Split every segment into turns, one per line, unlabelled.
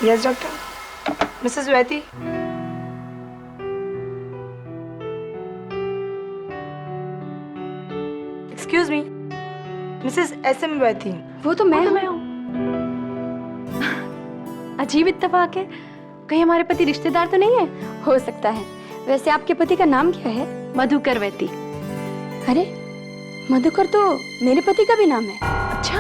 Yes doctor. Mrs वैती। Excuse me, Mrs SM वैती।
वो तो मैं हूँ। अजीब इत्तेफाक है, कहीं हमारे पति रिश्तेदार तो नहीं है? हो सकता है। वैसे आपके पति का नाम क्या है? मधुकर वैती। अरे मधुकर तो मेरे पति का भी नाम है। अच्छा,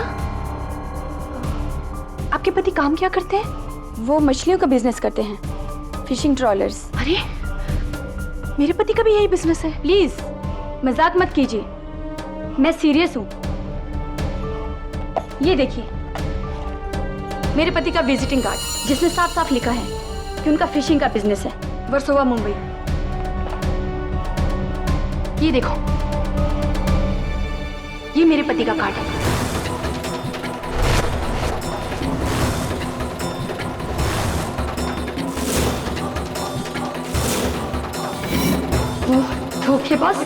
आपके पति काम क्या करते हैं? वो मछलियों का बिजनेस करते हैं, फिशिंग ट्रॉलर्स। अरे मेरे पति का भी यही बिजनेस है। प्लीज मजाक मत कीजिए, मैं सीरियस हूँ। ये देखिए मेरे पति का विजिटिंग कार्ड, जिसमें साफ साफ लिखा है कि उनका फिशिंग का बिजनेस है, वर्सोवा मुंबई। ये देखो, ये मेरे पति का कार्ड है। ओह, धोखेबाज।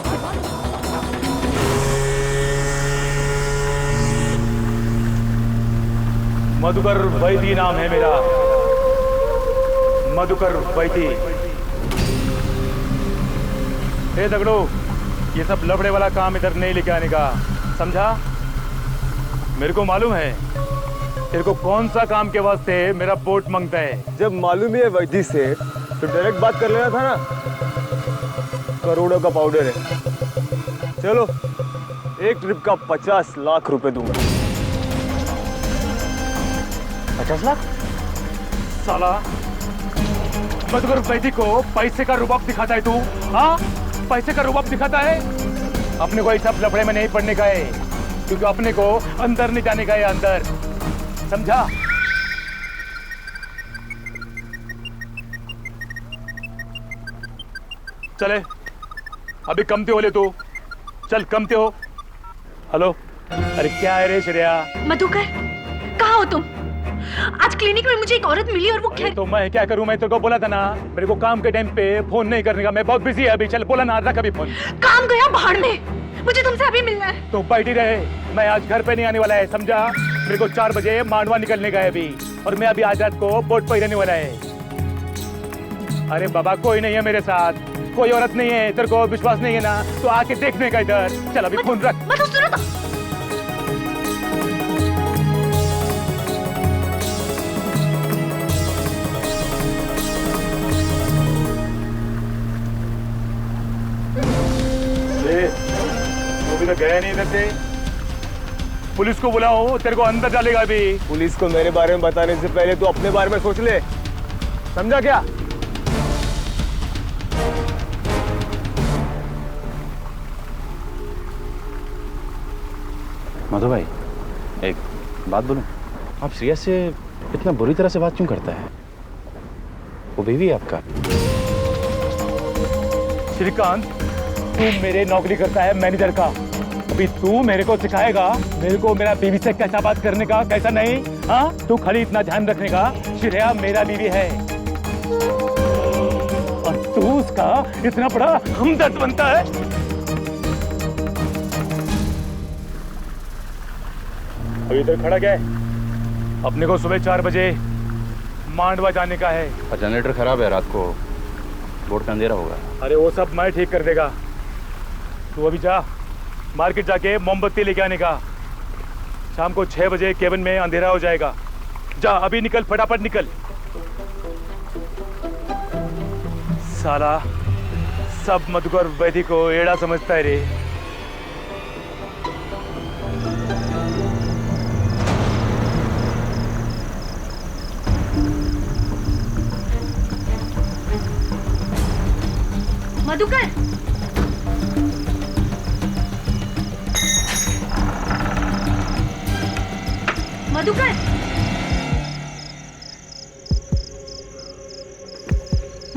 मधुकर वैदी नाम है मेरा, मधुकर वैदी। हे दगड़ो, ये सब लफड़े वाला काम इधर नहीं लेके आने का, समझा? मेरे को मालूम है तेरे को कौन सा काम के वास्ते मेरा बोट मांगता है।
जब मालूम ही है वैदी से तो डायरेक्ट बात कर लेना था ना। करोड़ों का पाउडर है। चलो, एक ट्रिप का 50 लाख रुपए दूंगा।
50 लाख? साला मधुकर वैदी को पैसे का रुबाब दिखाता है तू? हाँ, पैसे का रुबाब दिखाता है। अपने को इस सब लफड़े में नहीं पड़ने का है, क्योंकि अपने को अंदर नहीं जाने का है, अंदर, समझा? चले, अभी कमते हो ले तू, चल कमते हो। हेलो, अरे क्या है रे श्रेया?
मधुकर, कहाँ हो तुम? आज क्लिनिक में मुझे एक औरत मिली और वो
तो मैं क्या करूं? मैं तेरे को बोला था ना, मेरे को काम के टाइम पे फोन नहीं करने का, मैं बहुत बिजी है अभी। चल बोला ना, रख अभी फोन।
काम गया भाड़ में, मुझे तुमसे अभी मिलना है।
तो बैठी रहे, मैं आज घर पे नहीं आने वाला है, समझा? मेरे को 4 बजे मांडवा निकलने का है अभी, और मैं अभी आज रात को बोट पर ही रहने वाला है। अरे बाबा, कोई नहीं है मेरे साथ, कोई औरत नहीं है। तेरे को विश्वास नहीं है ना, तो आके देखने का इधर। चल अभी फोन रख।
सुनो तो।
अभी तो गया नहीं इधर से। पुलिस को बुलाओ, तेरे को अंदर डालेगा अभी।
पुलिस को मेरे बारे में बताने से पहले तू अपने बारे में सोच ले, समझा क्या?
मधु भाई, एक बात बोलूं? आप श्रेया से इतना बुरी तरह से बात क्यों करता है? वो बीवी है आपका।
श्रीकांत, तू मेरे नौकरी करता है मैनेजर का, अभी तू मेरे को सिखाएगा मेरे को मेरा बीवी से कैसा बात करने का, कैसा नहीं? हाँ, तू खाली इतना ध्यान रखने का, श्रेया मेरा बीवी है और तू उसका इतना बड़ा हमदर्द बनता है। अभी इधर खड़ा क्या है? अपने को सुबह 4 बजे मांडवा जाने का है।
और जनरेटर खराब है, रात को बोर्ड का अंधेरा होगा।
अरे वो सब मैं ठीक कर देगा, तू अभी जा मार्केट जाके मोमबत्ती लेके आने का। शाम को 6 बजे केबिन में अंधेरा हो जाएगा। जा अभी निकल, फटाफट निकल। साला सब मधुकर वैदी को एड़ा समझता है रे।
मधुकर, मधुकर,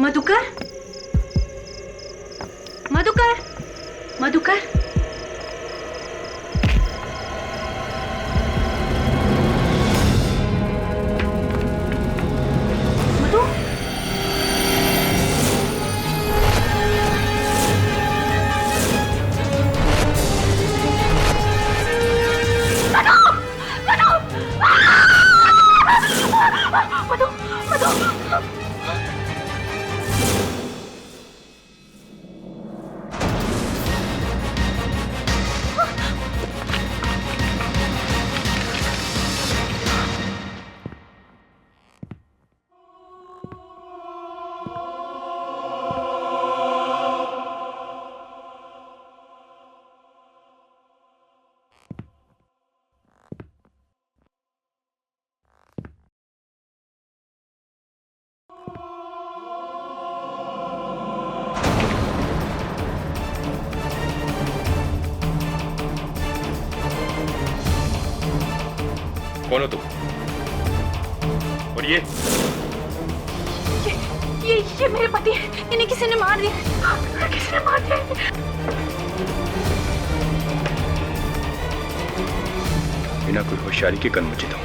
मधुकर, मधुकर, मधुकर, मधु, मधु,
कौन हो तुम? और ये
मेरे पति हैं। इन्हें किसी ने मार दिया। किसी ने मार दिया।
बिना कोई होशियारी के गन मचित हूं।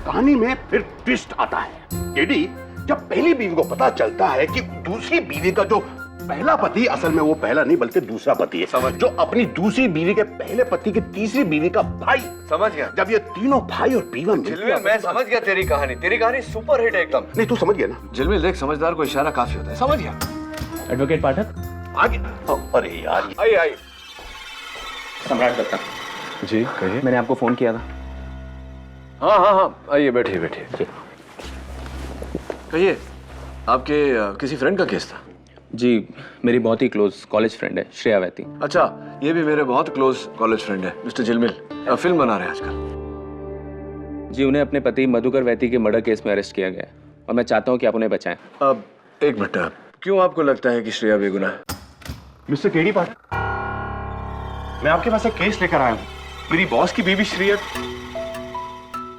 कहानी में फिर ट्विस्ट आता है। एडी, जब पहली बीवी को पता चलता है कि दूसरी बीवी का जो पहला पति असल में वो पहला नहीं बल्कि दूसरा पति है, समझ, जो अपनी दूसरी बीवी के पहले पति की तीसरी बीवी का भाई,
समझ गया।
जब ये तीनों भाई और बीवी
जिलमिल, मैं समझ गया तेरी कहानी सुपर हिट है एकदम।
नहीं, तू समझ गया ना?
जिलमिल देख, समझदार को इशारा काफी होता है। समझ गया।
एडवोकेट पाठक,
आगे। अरे यार,
आई
सम्राट दत्ता जी, कहिए। मैंने आपको फोन किया था।
हाँ, आइए बैठिए। कहिए, आपके किसी फ्रेंड का केस था?
जी, मेरी बहुत ही क्लोज कॉलेज फ्रेंड है, श्रेया वैती।
अच्छा, ये भी मेरे बहुत क्लोज कॉलेज फ्रेंड है, मिस्टर जिलमिल। फिल्म बना रहे हैं आजकल।
जी, उन्हें अपने पति मधुकर वैती के मर्डर केस में अरेस्ट किया गया है और मैं चाहता हूँ कि आप उन्हें बचाएं।
अब एक मिनट, क्यों आपको लगता है कि श्रेया बेगुनाह है?
मिस्टर केडी पाठक, मैं आपके पास एक केस लेकर आया हूँ। मेरी बॉस की बीवी श्रेया।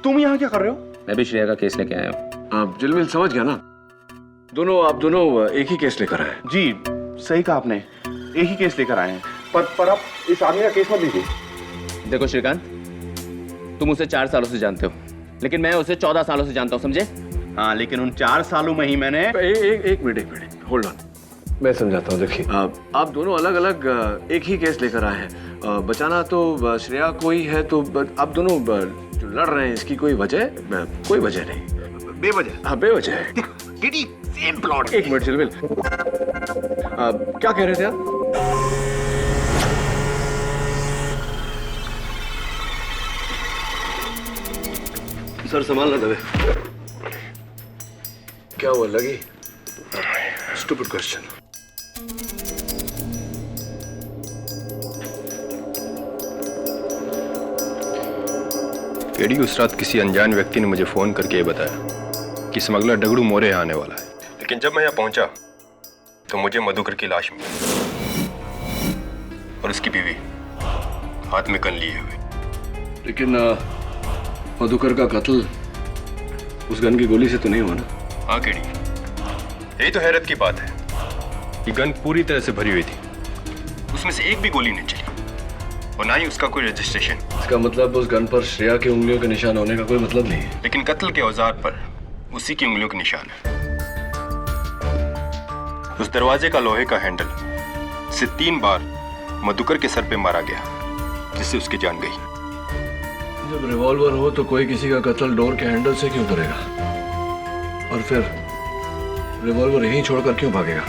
तुम यहाँ क्या कर रहे हो?
मैं भी श्रेया का केस लेके आया हूँ।
आप जिलमिल समझ गया ना? आप दोनों एक ही केस लेकर आए।
जी, सही कहा आपने, एक ही केस लेकर आए हैं। पर आप इस आदमी का केस मत लीजिए।
देखो श्रीकांत, तुम उसे 4 सालों से जानते हो, लेकिन मैं उसे 14 सालों से जानता हूँ, समझे?
हाँ, लेकिन उन 4 सालों में ही मैंने
एक मिनट, होल्ड ऑन, मैं समझाता हूँ। देखिए, आप दोनों अलग अलग एक ही केस लेकर आए हैं। बचाना तो श्रेया को ही है, तो आप दोनों जो लड़ रहे हैं, इसकी कोई वजह नहीं।
बेवजह।
हाँ, बेवजह है।
KD, same plot.
एक मिनट जिलमिल, क्या कह रहे थे आप? सर संभालना दबे। क्या हुआ, लगी? Stupid question.
केडी, उस रात किसी अनजान व्यक्ति ने मुझे फोन करके ये बताया कि स्मगलर डगड़ू मोरे आने वाला है। लेकिन जब मैं यहाँ पहुंचा तो मुझे मधुकर की लाश मिली और उसकी बीवी हाथ में गन लिए हुए।
लेकिन मधुकर का कत्ल उस गन की गोली से तो नहीं हुआ ना?
हाँ केडी, यही तो हैरत की बात है कि गन पूरी तरह से भरी हुई थी, उसमें से एक भी गोली नहीं चली और ना ही उसका कोई रजिस्ट्रेशन।
इसका मतलब उस गन पर श्रेया की उंगलियों के निशान होने का कोई मतलब नहीं है।
लेकिन कत्ल के औजार पर उसी की उंगलियों के निशान है। उस दरवाजे का लोहे का हैंडल से 3 बार मधुकर के सर पे मारा गया, जिससे उसकी जान गई।
जब रिवॉल्वर हो तो कोई किसी का कत्ल डोर के हैंडल से क्यों करेगा? और फिर रिवॉल्वर यहीं छोड़कर क्यों भागेगा?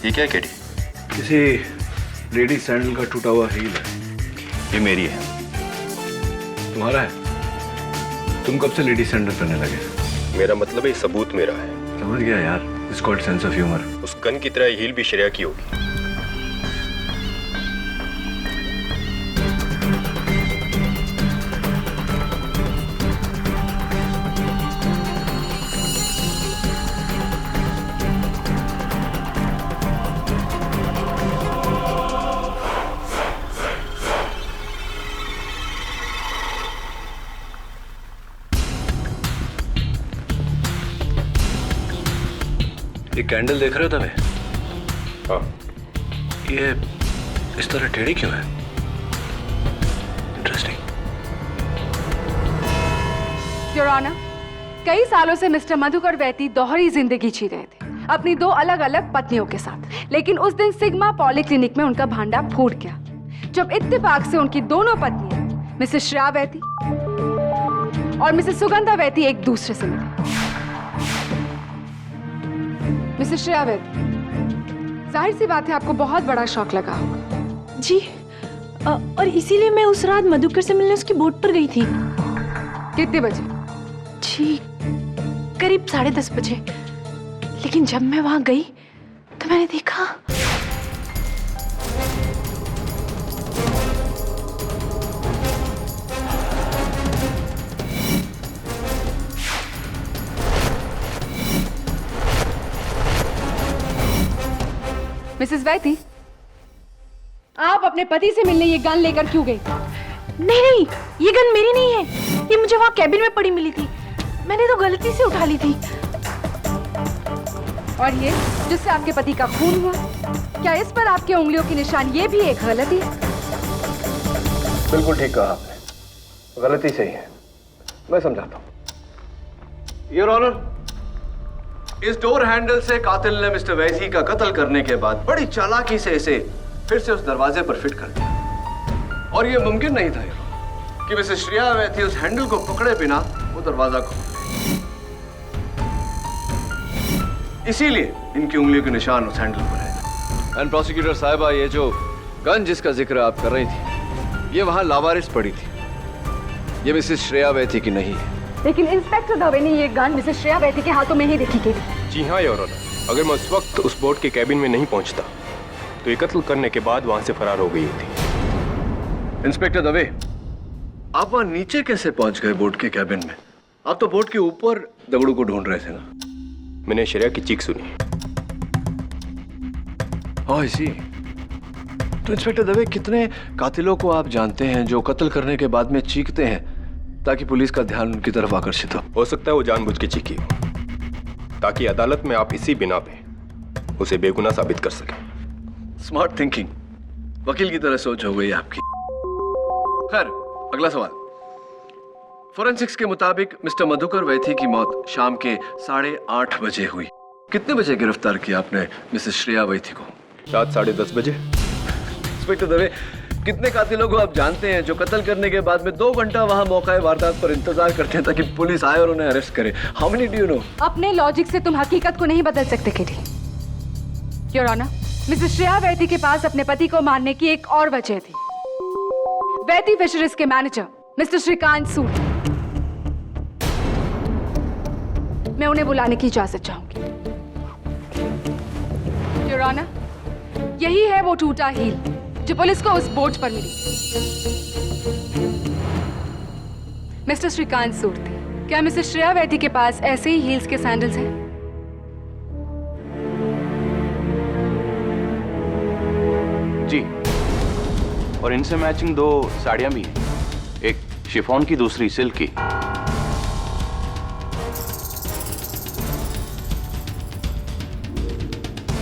ये क्या है केडी?
किसी लेडी सैंडल का टूटा हुआ हील है।
ये मेरी है।
तुम्हारा है? तुम कब से लेडी सैंडल पहनने लगे?
मेरा मतलब है ये सबूत मेरा है।
समझ गया यार, it's called sense of humour.
उस गन की तरह हील भी श्रेया की होगी।
ये कैंडल देख रहे हो तुम्हें?
हाँ।
ये इस तरह टेढ़ी क्यों है? इंटरेस्टिंग।
योर ऑनर, कई सालों से मिस्टर मधुकर वैती दोहरी जिंदगी जी रहे थे अपनी 2 अलग अलग पत्नियों के साथ। लेकिन उस दिन सिग्मा पॉलीक्लिनिक में उनका भांडा फूट गया जब इत्तेफाक से उनकी दोनों पत्नियां मिसेस श्रेया वैती और मिसेस सुगंधा वैती एक दूसरे से मिली। मिसेस श्रेया वैती, जाहिर सी बात है आपको बहुत बड़ा शौक लगा होगा।
जी, और इसीलिए मैं उस रात मधुकर से मिलने उसकी बोट पर गई थी।
कितने बजे?
जी, करीब 10:30 बजे। लेकिन जब मैं वहां गई तो मैंने देखा
मिसेस वैती, आप अपने पति से मिलने ये गन लेकर क्यों गई?
नहीं नहीं, ये गन मेरी नहीं है, ये मुझे वहाँ कैबिन में पड़ी मिली थी, मैंने तो गलती से उठा ली थी।
और ये जिससे आपके पति का खून हुआ, क्या इस पर आपके उंगलियों की निशान ये भी एक गलती है?
बिल्कुल ठीक कहा आपने, गलती सही है। मैं समझाता हूं। योर ऑनर, इस डोर हैंडल से कातिल ने मिस्टर वैसी का कत्ल करने के बाद बड़ी चालाकी से इसे फिर से उस दरवाजे पर फिट कर दिया, और यह मुमकिन नहीं था कि मिसेस श्रेया वैसी उस हैंडल को पकड़े बिना वो दरवाजा खोल दे। इसीलिए इनकी उंगलियों के निशान उस हैंडल पर है। एंड प्रोसिक्यूटर साहिबा, ये जो गन जिसका जिक्र आप कर रही थी, ये वहां लावारिस पड़ी थी, ये मिसेस श्रेया वैसी की नहीं है।
लेकिन इंस्पेक्टर दवे ने ये गन मिसेस श्रेया वैती के हाथों में ही देखी थी।
जी हाँ योर ऑनर, अगर मैं उस वक्त उस बोट के कैबिन में नहीं पहुंचता तो ये कत्ल करने के बाद वहां से फरार हो गई थी।
इंस्पेक्टर दवे, आप वहां नीचे कैसे पहुंच गए बोट के कैबिन में? आप तो बोट के ऊपर दगड़ू को ढूंढ रहे थे ना?
मैंने श्रेया की चीख सुनी।
ओह, इसी। तो इंस्पेक्टर दवे, कितने कातिलों को आप जानते हैं जो कत्ल करने के बाद में चीखते हैं ताकि पुलिस का ध्यान उनकी तरफ आकर्षित
हो सकता है वो जानबूझ के चीखी हो, ताकि अदालत में आप इसी बिना पे उसे बेगुनाह साबित कर सकें।
स्मार्ट थिंकिंग, वकील की तरह सोच हो गई आपकी। खैर, अगला सवाल। फोरेंसिक्स के मुताबिक मिस्टर मधुकर वैथी की मौत शाम के 8:30 बजे हुई। कितने बजे गिरफ्तार किया आपने मिसेस श्रेया वैथी को?
रात 10:30 बजे।
इंस्पेक्टर दवे, कितने कातिलों को आप जानते हैं जो कत्ल करने के बाद में 2 घंटा वहां मौका वारदात पर इंतजार करते हैं ताकि पुलिस आए और उन्हें अरेस्ट करे? How many do you know?
अपने लॉजिक से तुम हकीकत को नहीं बदल सकते KD. Your honour, Mrs Shreya Vaity के पास अपने पति को मारने की एक और वजह थी। वैती फिशरीज के मैनेजर मिस्टर श्रीकांत सूद, मैं उन्हें बुलाने की इजाजत चाहूंगी। योर ऑनर, यही है वो टूटा हील जो पुलिस को उस बोट पर मिली। मिस्टर श्रीकांत सूर्ति, क्या मिसेस श्रेया वैती के पास ऐसे ही हील्स के सैंडल्स हैं?
जी, और इनसे मैचिंग 2 साड़ियां भी हैं, एक शिफॉन की, दूसरी सिल्क की।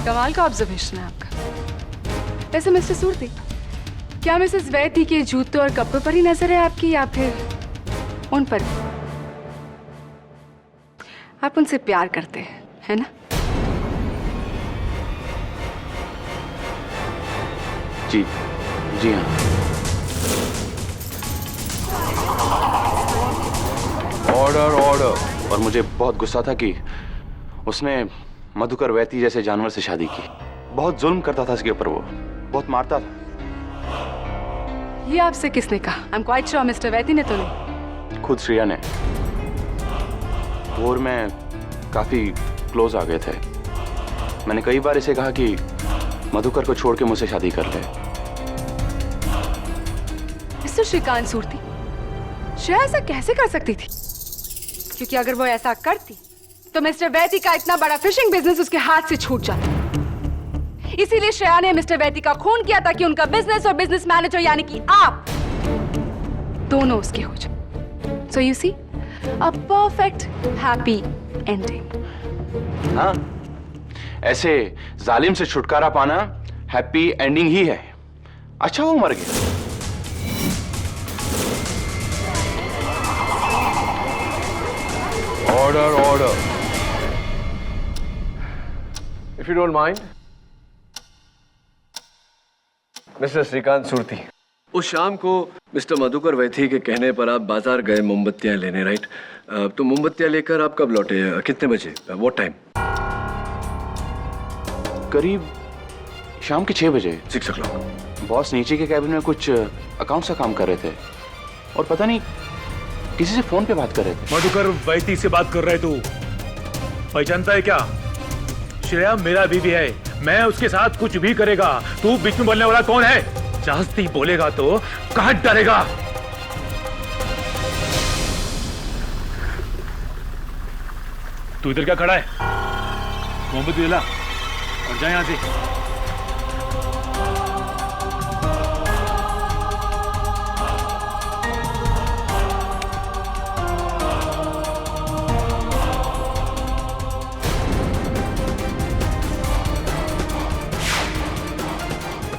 कमाल का ऑब्जर्वेशन है आपका। वैसे मिस्टर सूर्ति, क्या मिसेस वैती के जूतों और कपड़ों पर ही नजर है आपकी, या फिर उन पर? आप उनसे प्यार करते हैं, है ना?
जी जी हाँ। Order order. और मुझे बहुत गुस्सा था कि उसने मधुकर वैती जैसे जानवर से शादी की। बहुत जुल्म करता था इसके ऊपर, वो बहुत मारता था।
ये आपसे किसने कहा? I am quite sure Mr Vaity ने तो नहीं।
खुद श्रेया ने। वो और मैं काफी क्लोज आ गए थे। मैंने कई बार इसे कहा कि मधुकर को छोड़ के मुझसे शादी कर ले।
मिस्टर श्रीकांत सूर्ति, श्रेया ऐसा कैसे कर सकती थी? क्योंकि अगर वो ऐसा करती तो मिस्टर वैती का इतना बड़ा फिशिंग बिजनेस उसके हाथ से छूट जाता। इसीलिए श्रेया ने मिस्टर वैती का खून किया ताकि उनका बिजनेस और बिजनेस मैनेजर यानी कि आप दोनों उसके हो जाए। So you see, a perfect happy ending.
हाँ, ऐसे जालिम से छुटकारा पाना हैप्पी एंडिंग ही है। अच्छा वो मर गया।
Order order. If you don't mind, Mr Shrikant Surti, उस शाम को मिस्टर मधुकर वैथी के कहने पर आप बाजार गए मोमबत्तियां लेने, राइट? तो मोमबत्तियां लेकर आप कब लौटे? कितने बजे? What time?
करीब शाम के 6 बजे।
6 o'clock।
बॉस नीचे के कैबिन में कुछ अकाउंट्स का काम कर रहे थे और पता नहीं किसी से फोन पे बात कर रहे थे।
मधुकर वैती से बात कर रहे तू? पहचानता है क्या? श्रेया मेरा बीवी है, मैं उसके साथ कुछ भी करेगा। तू बीच में बोलने वाला कौन है? जास्ती बोलेगा तो कहां डरेगा? तू इधर क्या खड़ा है? मोहम्मद दिला और जा यहां से।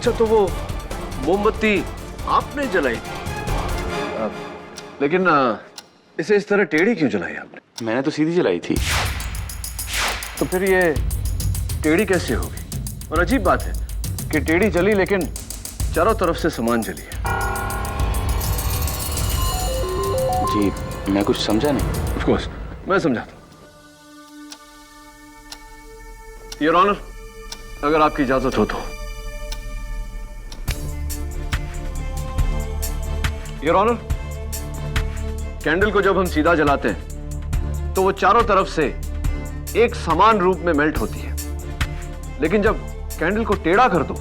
अच्छा तो वो मोमबत्ती आपने जलाई थी? लेकिन इसे इस तरह टेढ़ी क्यों जलाई आपने?
मैंने तो सीधी जलाई थी।
तो फिर ये टेढ़ी कैसे होगी? और अजीब बात है कि टेढ़ी जली लेकिन चारों तरफ से सामान जली है।
जी मैं कुछ समझा नहीं।
ऑफ कोर्स मैं समझाता हूं। योर ऑनर, अगर आपकी इजाजत हो तो। योर ऑनर, कैंडल को जब हम सीधा जलाते हैं तो वो चारों तरफ से एक समान रूप में मेल्ट होती है, लेकिन जब कैंडल को टेढ़ा कर दो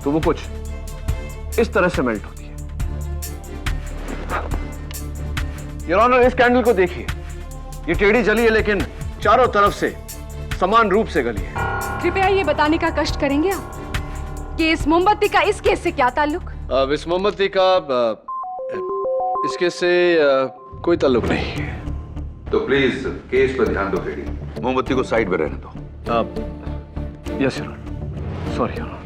तो वो कुछ इस तरह से मेल्ट होती है। योर ऑनर, इस कैंडल को देखिए, ये टेढ़ी जली है लेकिन चारों तरफ से समान रूप से गली है।
कृपया ये बताने का कष्ट करेंगे आप कि इस मोमबत्ती का इस केस से क्या ताल्लुक?
अब इस मोमबत्ती का इस केस से कोई ताल्लुक नहीं है।
तो प्लीज केस पर ध्यान दो केडी, मोमबत्ती को साइड में रहने दो।
Yes your honour, sorry your honour.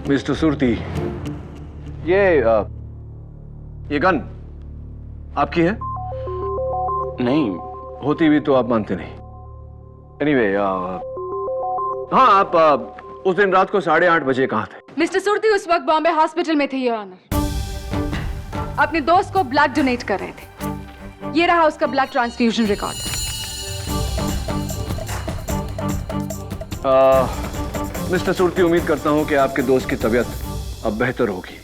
Mister Surti, ये गन आपकी है?
नहीं।
होती भी तो आप मानते नहीं। एनीवे, हाँ, आप उस दिन रात को 8:30 बजे कहाँ थे?
मिस्टर सुरती उस वक्त बॉम्बे हॉस्पिटल में थे योर ऑनर। अपने दोस्त को ब्लड डोनेट कर रहे थे। ये रहा उसका blood transfusion record.
Mister Surti, उम्मीद करता हूं कि आपके दोस्त की तबीयत अब बेहतर होगी।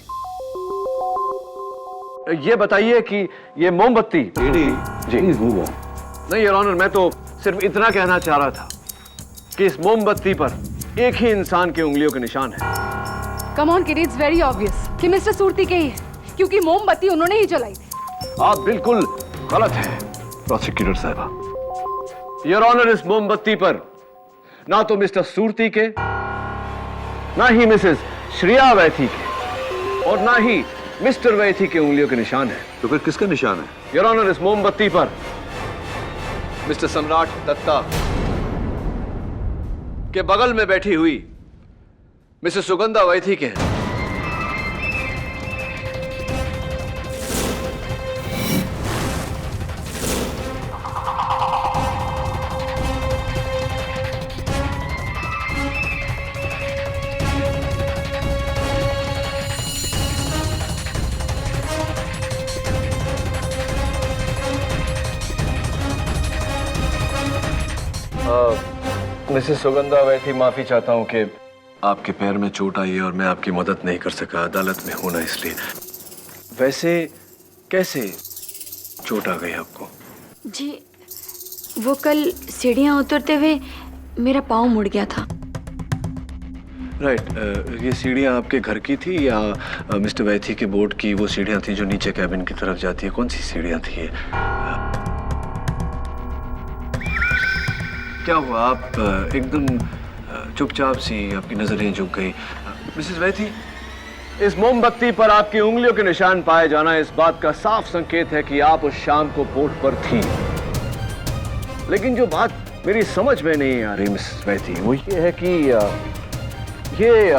ये बताइए कि ये मोमबत्ती जी नहीं योर ऑनर, मैं तो सिर्फ इतना कहना चाह रहा था कि इस मोमबत्ती पर एक ही इंसान के उंगलियों के निशान है।
Come on kid, it's very obvious कि मिस्टर सुरती के ही है, क्योंकि मोमबत्ती उन्होंने ही जलाई थी।
आप बिल्कुल गलत हैं प्रोसिक्यूटर साहब। योर ऑनर, इस मोमबत्ती पर ना तो मिस्टर सुरती के, ना ही मिसेस श्रेया वैथी के, और ना ही मिस्टर वैथी के उंगलियों के निशान है।
तो फिर किसका निशान है?
योर ऑनर, इस मोमबत्ती पर मिस्टर सम्राट दत्ता के बगल में बैठी हुई मिसेस सुगंधा वैथी के हैं। मिसेस सुगंधा वैथी, माफी चाहता हूं कि आपके पैर में चोट आई है और मैं आपकी मदद नहीं कर सका, अदालत में हूं ना इसलिए। वैसे कैसे चोट आ गई आपको?
जी, वो कल सीढ़ियाँ उतरते हुए मेरा पाँव मुड़ गया था।
राइट। ये सीढ़ियाँ आपके घर की थी या मिस्टर वैथी के बोर्ड की वो सीढ़ियाँ थी जो नीचे कैबिन की तरफ जाती है? कौन सी सीढ़ियाँ थी ये? क्या हुआ? आप एकदम चुपचाप सी, आपकी नजरें झुक गई। मिसेस वैथी, इस मोमबत्ती पर आपकी उंगलियों के निशान पाए जाना इस बात का साफ संकेत है कि आप उस शाम को बोट पर थी। लेकिन जो बात मेरी समझ में नहीं आ रही मिसेस वैथी, वो ये है कि ये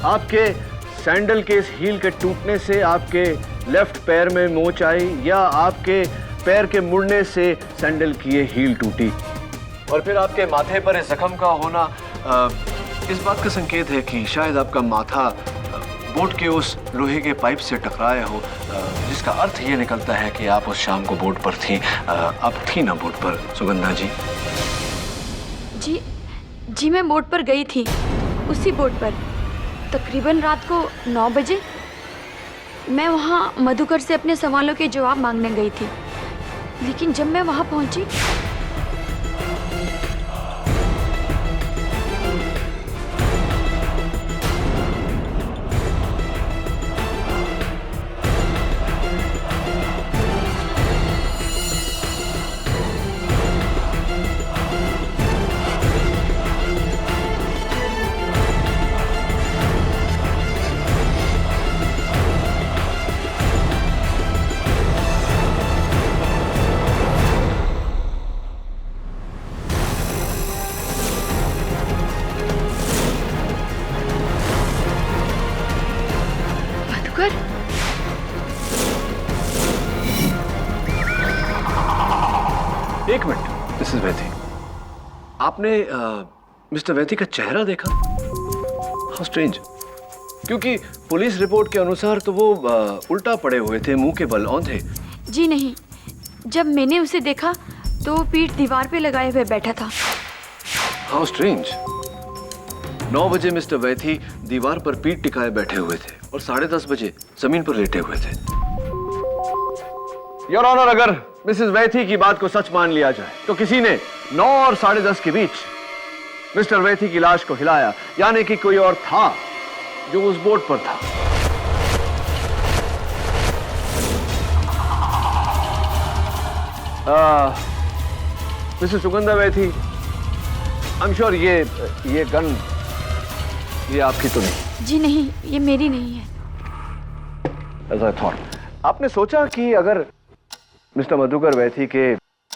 आपके सैंडल के इस हील के टूटने से आपके लेफ्ट पैर में मोच आई या आपके पैर के मुड़ने से सैंडल की ये हील टूटी? और फिर आपके माथे पर इस जख्म का होना इस बात का संकेत है कि शायद आपका माथा बोट के उस लोहे के पाइप से टकराया हो, जिसका अर्थ ये निकलता है कि आप उस शाम को बोट पर थी। आप थी ना बोट पर सुगंधा जी?
जी मैं बोट पर गई थी, उसी बोट पर तकरीबन रात को 9 बजे। मैं वहाँ मधुकर से अपने सवालों के जवाब मांगने गई थी, लेकिन जब मैं वहाँ पहुंची मधुकर?
एक मिनट मिसेस वैथी, आपने मिस्टर वैथी का चेहरा देखा? हाउ स्ट्रेंज, क्योंकि पुलिस रिपोर्ट के अनुसार तो वो उल्टा पड़े हुए थे, मुंह के बल औंधे।
जी नहीं, जब मैंने उसे देखा तो वो पीठ दीवार पे लगाए हुए बैठा था।
How strange. 9 बजे मिस्टर वैथी दीवार पर पीठ टिकाए बैठे हुए थे और 10:30 बजे जमीन पर लेटे हुए थे। योर ऑनर, अगर मिसेस वैथी की बात को सच मान लिया जाए तो किसी ने 9 और 10:30 के बीच मिस्टर वैथी की लाश को हिलाया, यानी कि कोई और था जो उस बोट पर था। Mrs Sugandha Vaity, I am sure ये गन ये आपकी तो नहीं?
जी नहीं, ये मेरी नहीं है।
As I thought. आपने सोचा कि अगर मिस्टर मधुकर वैथी के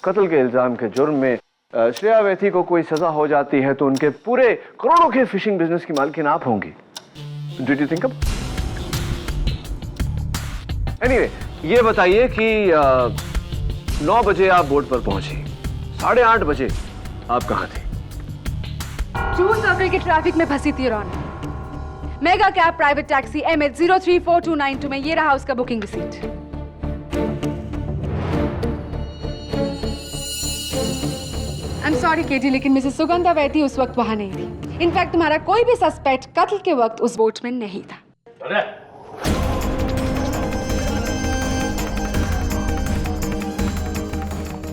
कत्ल के इल्जाम के जुर्म में श्रेया वैथी को कोई सजा हो जाती है तो उनके पूरे करोड़ों के फिशिंग बिजनेस की मालकिन आप होंगी? Did you think of? Anyway, ये बताइए कि 9 बजे आप बोट पर पहुंची, 8:30 बजे आप कहाँ थे?
जूहू सर्कल के ट्रैफिक में फंसी थी Ron. Mega Cab private taxi MH034292 में ये रहा उसका booking receipt. I am sorry KD, लेकिन मिसेस सुगंधा वैथी उस वक्त वहां नहीं थी। इनफैक्ट तुम्हारा कोई भी सस्पेक्ट कत्ल के वक्त उस बोट में नहीं था।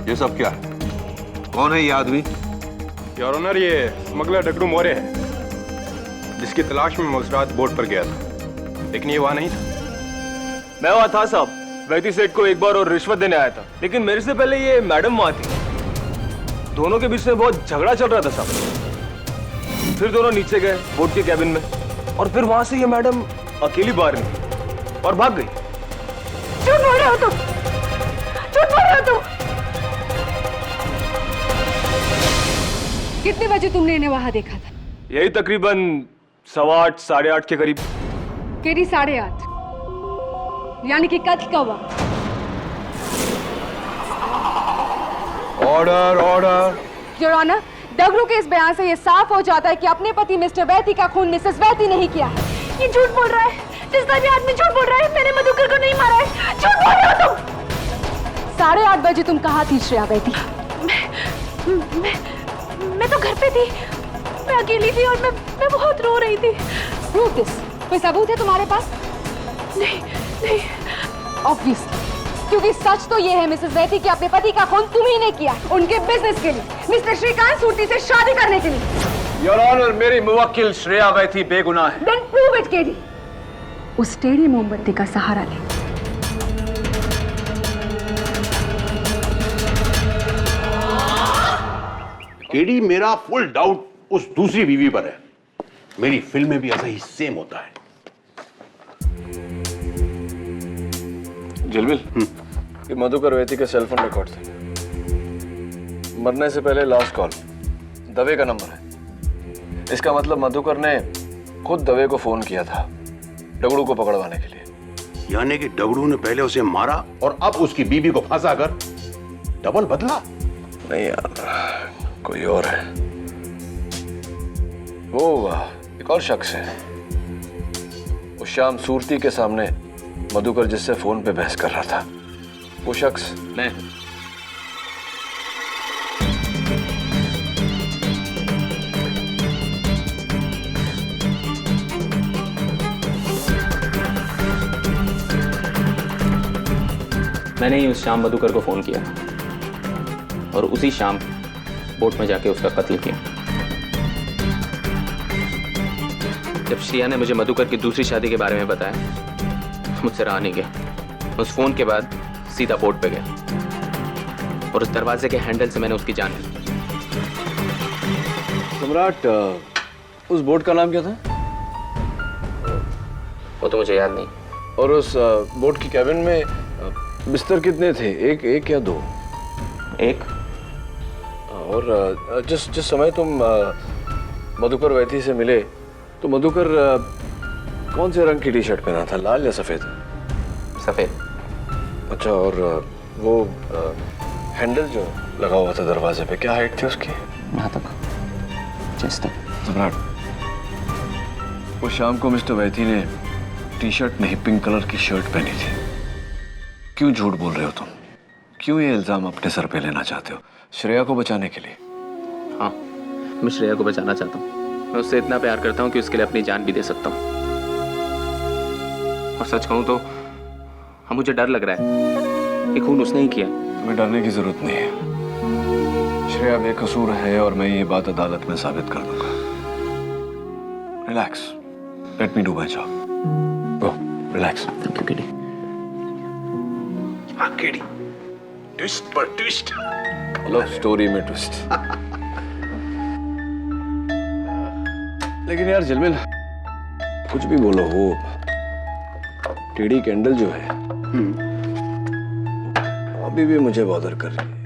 ये सब क्या है? कौन है ये आदमी? योर ऑनर, ये स्मगलर डगड़ू मोरे है, जिसकी तलाश में मैं उस रात बोट पर गया था, लेकिन ये वहां नहीं था।
मैं वहां था साहब, वैती सेठ को एक बार और रिश्वत देने आया था, लेकिन मेरे से पहले ये मैडम वहां थी। दोनों के बीच में बहुत झगड़ा चल रहा था साहब। फिर दोनों नीचे गए बोट के कैबिन में, और फिर वहां से ये मैडम अकेली बाहर निकली और भाग गई।
झूठ बोल रहे हो तुम, झूठ बोल रहे हो तुम।
कितने बजे तुमने इन्हें वहां देखा था?
यही तकरीबन 8:15 8:30 के करीब।
केडी 8:30, यानी कि कत्ल का वक्त।
Order order.
योर ऑनर, डगरू के इस बयान से ये साफ हो जाता है कि अपने पति मिस्टर वैथी का खून मिसेस वैथी नहीं किया है।
ये झूठ बोल रहा है, जिसका भी आदमी झूठ बोल रहा है। मैंने मधुकर को नहीं मारा है, झूठ बोल रहे हो तुम।
8:30 बजे तुम कहाँ थी श्रेया वैथी?
मैं तो घर पे थी, मैं अकेली थी और मैं बहुत रो रही थी।
Prove this. कोई सबूत है तुम्हारे पास?
नहीं नहीं।
ऑब्वियसली, क्योंकि सच तो ये है मिसेस वैथी कि अपने पति का खून तुम ही ने किया, उनके बिजनेस के लिए, मिस्टर श्रीकांत सूटी से शादी करने के लिए।
योर ऑनर, मेरी मुवक्किल श्रेया वैथी बेगुनाह है।
Then prove it KD. उस टेढ़ी मोमबत्ती का सहारा ले।
केडी, मेरा फुल डाउट उस दूसरी बीवी पर है। मेरी फिल्म में भी ऐसा ही सेम होता है।
जलबिल, ये मधुकर वैथी के सेल फोन रिकॉर्ड थे। मरने से पहले लास्ट कॉल दवे का नंबर है। इसका मतलब मधुकर ने खुद दवे को फोन किया था डगड़ू को पकड़वाने के लिए।
यानी कि डगड़ू ने पहले उसे मारा और अब उसकी बीबी को फंसा कर डबल बदला।
नहीं यार, कोई और है। वो एक और शख्स है। उस शाम सूरती के सामने मधुकर जिससे फोन पे बहस कर रहा था, वो शख्स मैं।
मैंने ही उस शाम मधुकर को फोन किया और उसी शाम बोट में जाके उसका कत्ल किया। जब श्रेया ने मुझे मधुकर की दूसरी शादी के बारे में बताया, मुझसे रहा नहीं गया। उस फोन के बाद सीधा बोट पे गया और उस दरवाजे के हैंडल से मैंने उसकी जान ली।
सम्राट, उस बोट का नाम क्या था?
वो तो मुझे याद नहीं।
और उस बोट की कैबिन में बिस्तर कितने थे? एक या दो?
एक।
और जिस समय तुम मधुकर वैथी से मिले तो मधुकर कौन से रंग की टी शर्ट पहना था, लाल या सफेद?
सफेद।
अच्छा, और वो हैंडल जो लगा हुआ था दरवाजे पे, क्या हाइट थी उसकी?
यहाँ तक, चेस्ट तक।
सम्राट, वो शाम को मिस्टर वैथी ने टी शर्ट नहीं पिंक कलर की शर्ट पहनी थी। क्यों झूठ बोल रहे हो तुम? क्यों ये इल्जाम अपने सर पे लेना चाहते हो? श्रेया को बचाने के लिए?
हाँ, मैं श्रेया को बचाना चाहता हूँ। मैं उससे इतना प्यार करता हूँ कि उसके लिए अपनी जान भी दे सकता हूँ। और सच कहूँ तो हाँ, मुझे डर लग रहा है कि खून उसने ही किया।
तुम्हें डरने की जरूरत नहीं है। श्रेया बेकसूर है और मैं ये बात अदालत में साबित कर दूंगा। Relax, let me do my job. Go, relax.
Thank you KD.
हाँ केडी, ट्विस्ट पर ट्विस्ट।
लव स्टोरी में ट्विस्ट। लेकिन यार झिलमिल, कुछ भी बोलो, वो टेढ़ी कैंडल जो है अभी भी मुझे बॉदर कर रही है।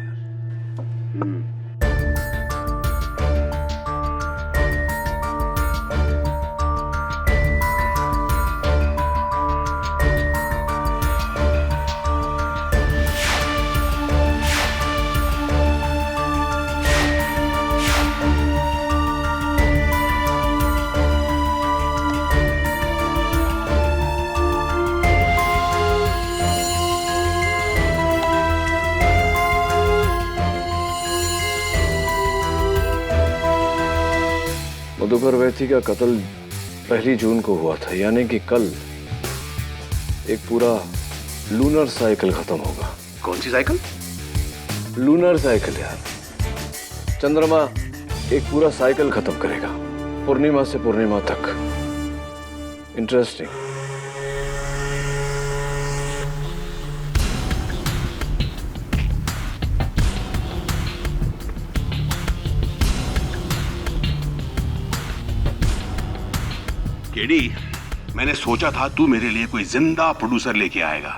मधुकर वैथी का कत्ल 1 जून को हुआ था, यानी कि कल एक पूरा लूनर साइकिल खत्म होगा।
कौन सी साइकिल?
लूनर साइकिल यार, चंद्रमा एक पूरा साइकिल खत्म करेगा, पूर्णिमा से पूर्णिमा तक। इंटरेस्टिंग।
केडी, मैंने सोचा था तू मेरे लिए कोई जिंदा प्रोड्यूसर लेके आएगा।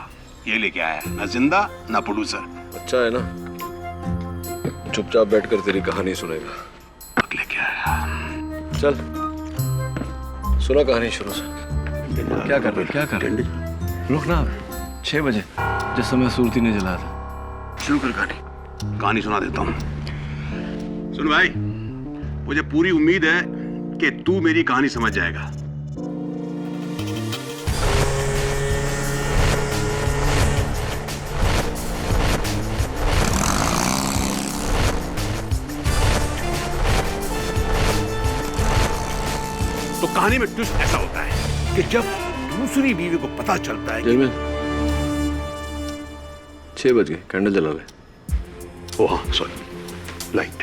ये लेके आया, ना जिंदा ना प्रोड्यूसर।
अच्छा है ना, चुपचाप बैठकर तेरी कहानी सुनेगा।
लेके आया।
चल सुना कहानी शुरू से। क्या कर रहे, क्या कर रहे? रुक ना, 6 बजे जिस समय सूरती ने जलाया था।
शुरू कर कहानी। कहानी सुना देता हूँ। सुन भाई, मुझे पूरी उम्मीद है कि तू मेरी कहानी समझ जाएगा। तो कहानी में ट्विस्ट ऐसा होता है कि जब दूसरी बीवी को पता चलता है कि
6 बज गए, कैंडल जला ले।
ओ हाँ, सॉरी, लाइट।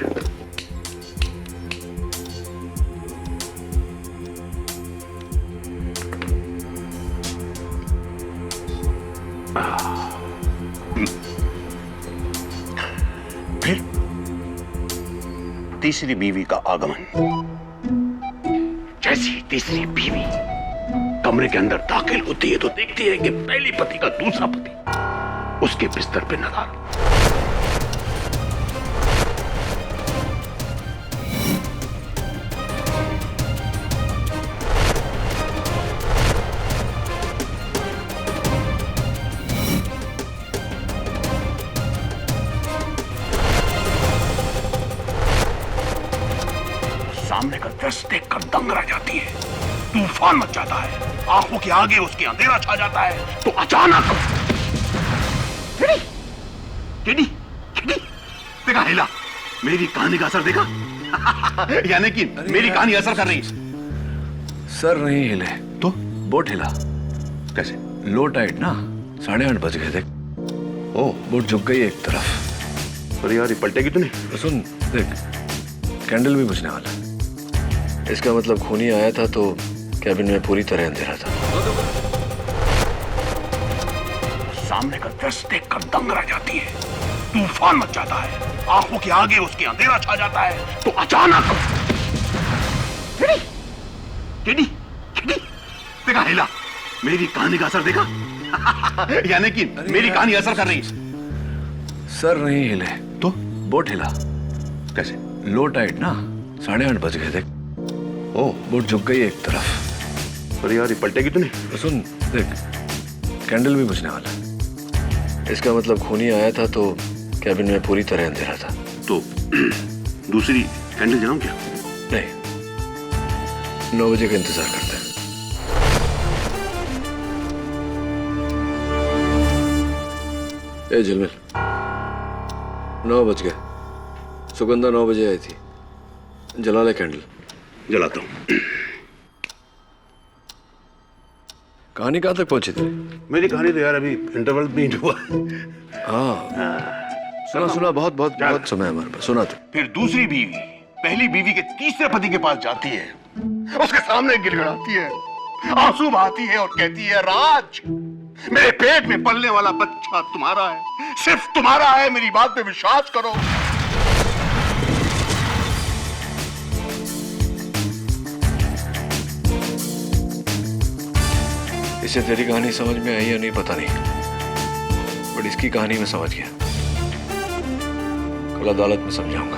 फिर तीसरी बीवी का आगमन। जैसी तीसरी बीवी कमरे के अंदर दाखिल होती है तो देखती है कि पहली पति का दूसरा पति उसके बिस्तर पे नदार। सामने का दृश्य देखकर दंग रह जाती है। तूफान मच जाता है, आंखों के आगे उसके अंधेरा छा जाता है। तो अचानक केडी, देखा हिला? मेरी कहानी का असर देखा? यानी कि मेरी कहानी असर कर रही है।
सर नहीं हिले
तो
बोट हिला।
कैसे?
लो टाइट ना, 8:30 बज गए। देख,
ओ,
बोट झुक गई एक तरफ।
अरे यार, ये पलटेगी तो नहीं?
तो सुन, देख, कैंडल भी बुझने वाला है। इसका मतलब खूनी आया था तो कैबिन में पूरी तरह अंधेरा था।
सामने का दृश्य देखकर दंग रह जाती है। तूफान मच जाता है, आंखों के आगे उसके अंधेरा छा जाता है। तो अचानक केडी, देखा हिला? मेरी कहानी का असर देखा? यानी कि मेरी कहानी असर कर रही है।
सर नहीं हिले
तो
बोट हिला।
कैसे?
लो टाइट ना, 8:30 बज गए। देख,
ओ,
बोट झुक गई एक तरफ।
अरे यार, ये पलटेगी तो नहीं?
तो सुन देख, कैंडल भी बुझने वाला है। इसका मतलब खूनी आया था तो कैबिन में पूरी तरह अंधेरा था।
तो दूसरी कैंडल जलाऊं क्या?
नहीं, 9 बजे का इंतजार करते हैं। ए झिलमिल, 9 बज गए। सुगंधा 9 बजे आई थी। जला ले कैंडल।
जलाता हूं।
कहानी कहाँ तक पहुंची थी?
मेरी कहानी तो यार अभी इंटरवल भी नहीं हुआ।
हाँ, सुना बहुत बहुत बहुत समय हमारे पास। सुना तो।
फिर दूसरी बीवी पहली बीवी के तीसरे पति के पास जाती है, उसके सामने गिड़गिड़ाती है, आंसू बहाती है और कहती है, राज, मेरे पेट में पलने वाला बच्चा तुम्हारा है, सिर्फ तुम्हारा है, मेरी बात पे विश्वास करो।
इसे तेरी कहानी समझ में आई या नहीं पता नहीं, बट इसकी कहानी मैं समझ गया। कल अदालत में समझाऊंगा।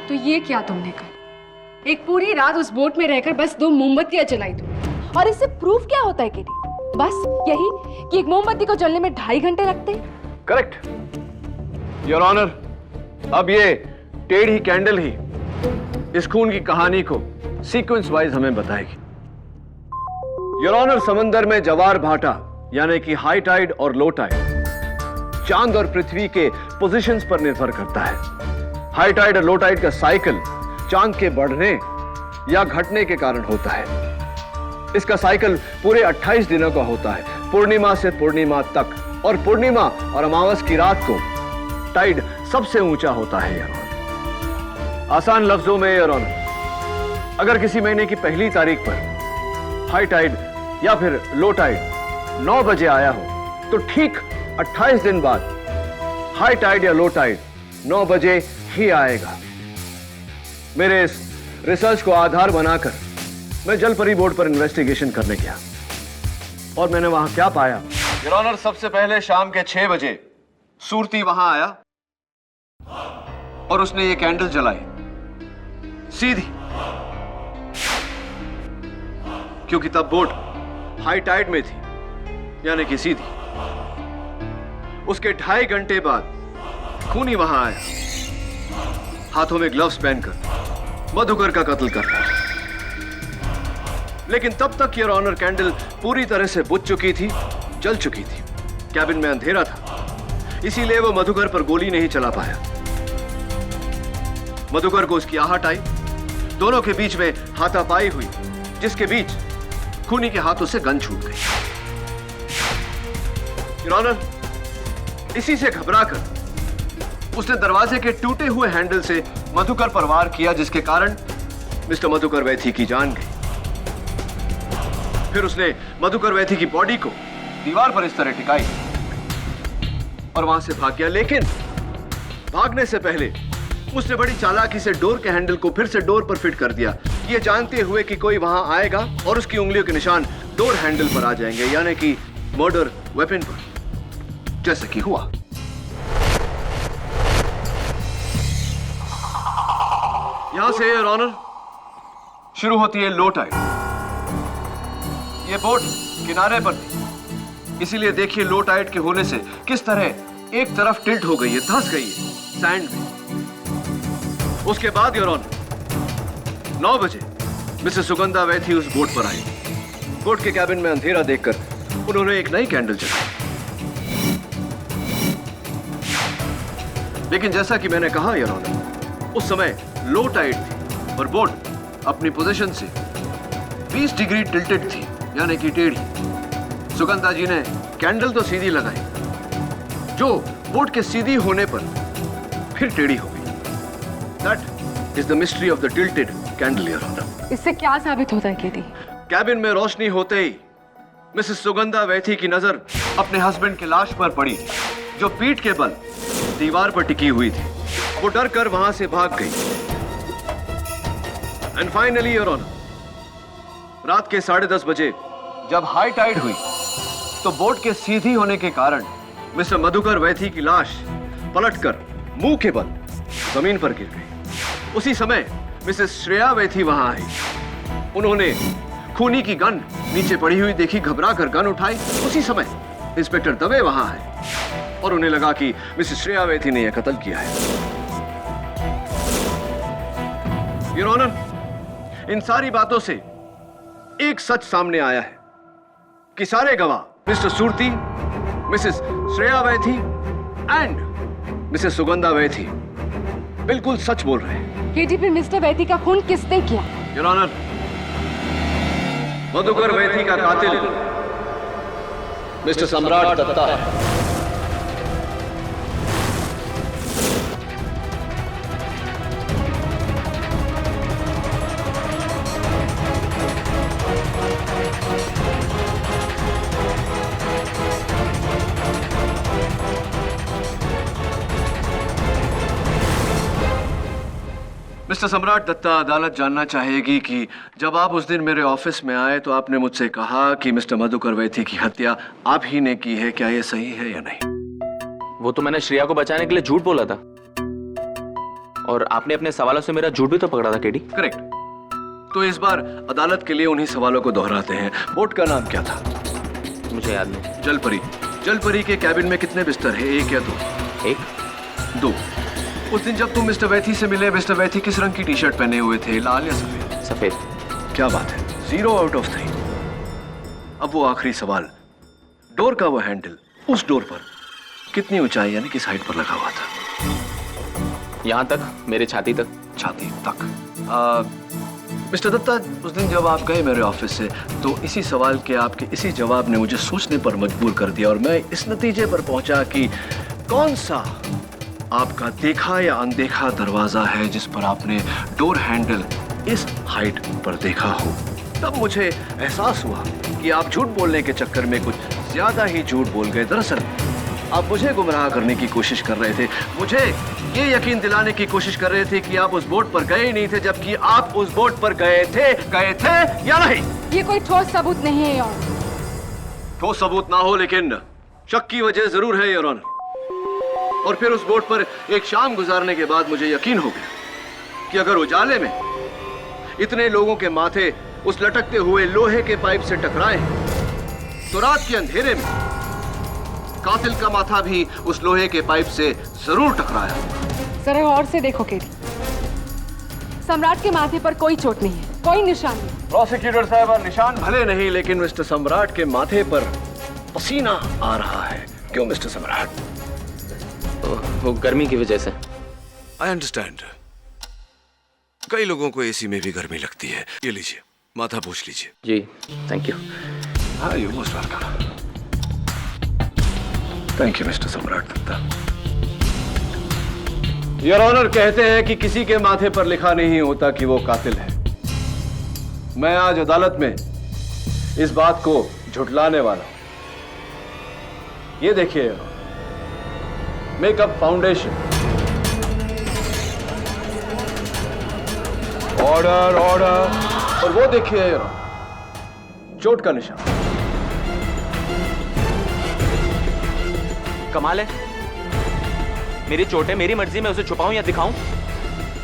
तो ये क्या तुमने कहा? एक पूरी रात उस बोट में रहकर बस 2 मोमबत्तियां जलाई तुम, और इससे प्रूफ क्या होता है केटी? बस यही कि एक मोमबत्ती को जलने में 2.5 घंटे लगते हैं।
Correct your honour. अब ये टेढ़ी कैंडल ही इस खून की कहानी को सीक्वेंस वाइज हमें बताएगी। योर ऑनर, समंदर में जवार भाटा यानी कि हाई टाइड और लो टाइड चांद और पृथ्वी के पोजीशंस पर निर्भर करता है। हाई टाइड और लो टाइड का साइकिल चांद के बढ़ने या घटने के कारण होता है। इसका साइकिल पूरे 28 दिनों का होता है, पूर्णिमा से पूर्णिमा तक, और पूर्णिमा और अमावस की रात को टाइड सबसे ऊंचा होता है। योर ऑनर, आसान लफ्जों में योर ऑनर, अगर किसी महीने की पहली तारीख पर हाई टाइड या फिर लो टाइड 9 बजे आया हो तो ठीक 28 दिन बाद हाई टाइड या लो टाइड 9 बजे ही आएगा। मेरे इस रिसर्च को आधार बनाकर मैं जलपरी बोर्ड पर इन्वेस्टिगेशन करने गया, और मैंने वहां क्या पाया? योर ऑनर, सबसे पहले शाम के 6 बजे सूरती वहां आया और उसने ये कैंडल जलाई सीधी, क्योंकि तब बोट हाई टाइड में थी, यानी कि सीधी। उसके 2.5 घंटे बाद खूनी वहां आया, हाथों में ग्लव्स पहनकर मधुकर का कत्ल कर रहा। लेकिन तब तक योर ऑनर कैंडल पूरी तरह से बुझ चुकी थी, जल चुकी थी। कैबिन में अंधेरा था, इसीलिए वो मधुकर पर गोली नहीं चला पाया। मधुकर को उसकी आहट आई, दोनों के बीच में हाथापाई हुई, जिसके बीच खूनी के हाथों से गन छूट गई। योर ऑनर, इसी से घबराकर उसने दरवाजे के टूटे हुए हैंडल से मधुकर पर वार किया, जिसके कारण मिस्टर मधुकर वैथी की जान गई। फिर उसने मधुकर वैथी की बॉडी को दीवार पर इस तरह टिकाई और वहां से भाग गया। लेकिन भागने से पहले उसने बड़ी चालाकी से डोर के हैंडल को फिर से डोर पर फिट कर दिया, ये जानते हुए कि कोई वहां आएगा और उसकी उंगलियों के निशान डोर हैंडल पर आ जाएंगे, यानी कि मर्डर वेपन पर, जैसे कि हुआ। यहां से योर ऑनर शुरू होती है लो टाइड। ये बोट किनारे पर थी, इसीलिए देखिए लो टाइड के होने से किस तरह एक तरफ टिल्ट हो गई है, धंस गई है सैंड में। उसके बाद योर ऑनर 9 बजे मिसेस सुगंधा वैथी उस बोट पर आई। बोट के कैबिन में अंधेरा देखकर उन्होंने एक नई कैंडल जलाई। लेकिन जैसा कि मैंने कहा योर ऑनर, उस समय लो टाइड थी और बोट अपनी पोजीशन से 20 डिग्री टिल्टेड थी, यानी कि टेढ़ी। सुगंधा जी ने कैंडल तो सीधी लगाई, जो बोट के सीधी होने पर फिर टेढ़ी हो गई। That is the mystery of the tilted candle, Your Honor.
इससे क्या साबित होता है केटी?
कैबिन में रोशनी होते ही मिसेस सुगंधा वैथी की नजर अपने हस्बैंड की लाश पर पड़ी, जो पीठ के बल दीवार पर टिकी हुई थी। वो डर कर वहां से भाग गई। एंड फाइनली योर ऑनर, रात के 10:30 बजे जब हाई टाइड हुई तो बोट के सीधी होने के कारण मिस्टर मधुकर वैथी की लाश पलटकर मुंह के बल जमीन पर गिर गई। उसी समय मिसेस श्रेया वैथी वहां आई उन्होंने खूनी की गन नीचे पड़ी हुई देखी, घबरा कर गन उठाई। उसी समय इंस्पेक्टर दवे वहां आए और उन्हें लगा कि मिसेस श्रेया वैथी ने यह कत्ल किया है। योर ऑनर, इन सारी बातों से एक सच सामने आया है कि सारे गवाह Mr Surti, Mrs Shreya Vaity and Mrs Sugandha Vaity बिल्कुल सच बोल रहे हैं।
केडी, फिर मिस्टर वैथी का खून किसने किया?
योर ऑनर, मधुकर वैथी का कातिल मिस्टर सम्राट दत्ता है। मिस्टर सम्राट दत्ता, अदालत जानना चाहेगी कि जब आप उस दिन मेरे ऑफिस में आए तो आपने मुझसे कहा कि मिस्टर मधुकर वैथी की हत्या आप ही ने की है। क्या यह सही है या नहीं?
वो तो मैंने श्रेया को बचाने के लिए झूठ बोला था, और आपने अपने सवालों से मेरा झूठ भी तो पकड़ा था केडी।
करेक्ट। तो इस बार अदालत के लिए उन्हीं सवालों को दोहराते हैं। बोट का नाम क्या था?
मुझे याद नहीं।
जलपरी। जलपरी के कैबिन में कितने बिस्तर है? एक या दो?
एक।
दो। उस दिन जब तुम मिस्टर वैथी से मिले, मिस्टर वैथी किस रंग की टी शर्ट पहने हुए थे, लाल या सफेद?
सफेद।
क्या बात है, 0 आउट ऑफ 3। अब वो आखिरी सवाल, डोर का वो हैंडल उस डोर पर कितनी ऊंचाई यानी किस हाइट पर लगा हुआ था?
यहां तक, मेरे छाती तक।
छाती तक। मिस्टर दत्ता, उस दिन जब आप गए मेरे ऑफिस से तो इसी सवाल के आपके इसी जवाब ने मुझे सोचने पर मजबूर कर दिया और मैं इस नतीजे पर पहुंचा कि कौन सा आपका देखा या अनदेखा दरवाजा है जिस पर आपने डोर हैंडल इस हाइट पर देखा हो। तब मुझे एहसास हुआ कि आप झूठ बोलने के चक्कर में कुछ ज्यादा ही झूठ बोल गए। दरअसल आप मुझे गुमराह करने की कोशिश कर रहे थे, मुझे ये यकीन दिलाने की कोशिश कर रहे थे कि आप उस बोट पर गए ही नहीं थे, जबकि आप उस बोट पर गए थे या नहीं?
ये कोई ठोस सबूत नहीं है योर।
ठोस सबूत ना हो लेकिन शक की वजह जरूर है योर ऑनर। और फिर उस बोट पर एक शाम गुजारने के बाद मुझे यकीन हो गया कि अगर उजाले में इतने लोगों के माथे उस लटकते हुए लोहे के पाइप से टकराए तो रात के अंधेरे में कातिल का माथा भी उस लोहे के पाइप से जरूर टकराया।
जरा और से देखो केडी, सम्राट के माथे पर कोई चोट नहीं है, कोई निशान नहीं।
प्रोसिक्यूटर साहब, निशान भले नहीं लेकिन मिस्टर सम्राट के माथे पर पसीना आ रहा है। क्यों मिस्टर सम्राट?
वो गर्मी की वजह से।
I understand. कई लोगों को एसी में भी गर्मी लगती है। ये लीजिए, माथा पोंछ लीजिए।
जी, थैंक यू।
हाँ, you most welcome. Thank you mister सम्राट दत्ता। योर ऑनर, कहते हैं कि किसी के माथे पर लिखा नहीं होता कि वो कातिल है। मैं आज अदालत में इस बात को झुठलाने वाला हूं। ये देखिए, मेकअप फाउंडेशन। Order order. और वो देखिए चोट का निशान।
कमाल है, मेरी चोट है, मेरी मर्जी में उसे छुपाऊं या दिखाऊं।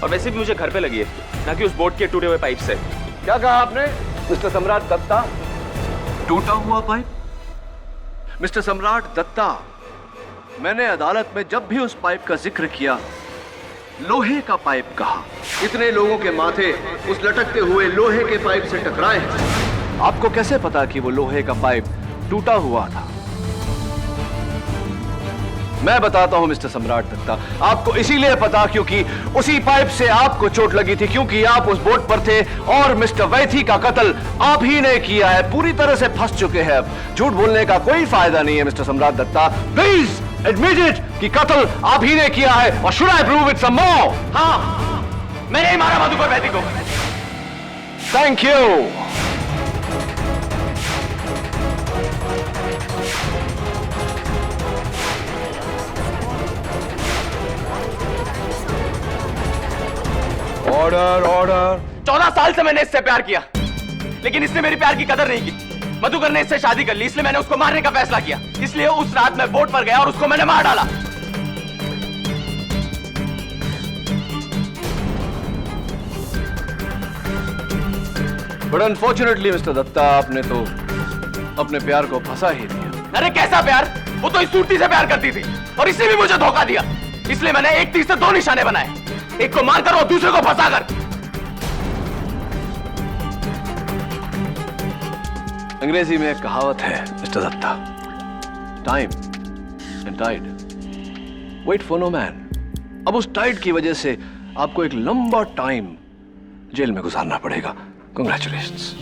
और वैसे भी मुझे घर पे लगी है, ना कि उस बोट के टूटे हुए पाइप से।
क्या कहा आपने मिस्टर सम्राट दत्ता? टूटा हुआ पाइप? मिस्टर सम्राट दत्ता, मैंने अदालत में जब भी उस पाइप का जिक्र किया लोहे का पाइप कहा। इतने लोगों के माथे उस लटकते हुए लोहे के पाइप से टकराए। आपको कैसे पता कि वो लोहे का पाइप टूटा हुआ था? मैं बताता हूं मिस्टर सम्राट दत्ता, आपको इसीलिए पता क्योंकि उसी पाइप से आपको चोट लगी थी, क्योंकि आप उस बोट पर थे और मिस्टर वैथी का कत्ल आप ही ने किया है। पूरी तरह से फंस चुके हैं। अब झूठ बोलने का कोई फायदा नहीं है मिस्टर सम्राट दत्ता। प्लीज एडमिट इट कि कत्ल आप ही ने किया है। और should I prove it some more?
हाँ, मैंने ही मारा मधुकर वैथी को।
Thank you. Order order.
14 साल से मैंने इससे प्यार किया, लेकिन इसने मेरी प्यार की कदर नहीं की। मधुकर ने इससे शादी कर ली, इसलिए मैंने उसको मारने का फैसला किया। इसलिए उस रात मैं बोट पर गया और उसको मैंने मार डाला।
बट अनफॉर्चुनेटली मिस्टर दत्ता, आपने तो अपने प्यार को फंसा ही दिया।
अरे कैसा प्यार? वो तो इस सूरती से प्यार करती थी और इसने भी मुझे धोखा दिया। इसलिए मैंने एक तीर से दो निशाने बनाए, एक को मारकर और दूसरे को फंसाकर।
अंग्रेजी में एक कहावत है mister Dutta, time and tide wait for no man. अब उस टाइड की वजह से आपको एक लंबा टाइम जेल में गुजारना पड़ेगा। Congratulations.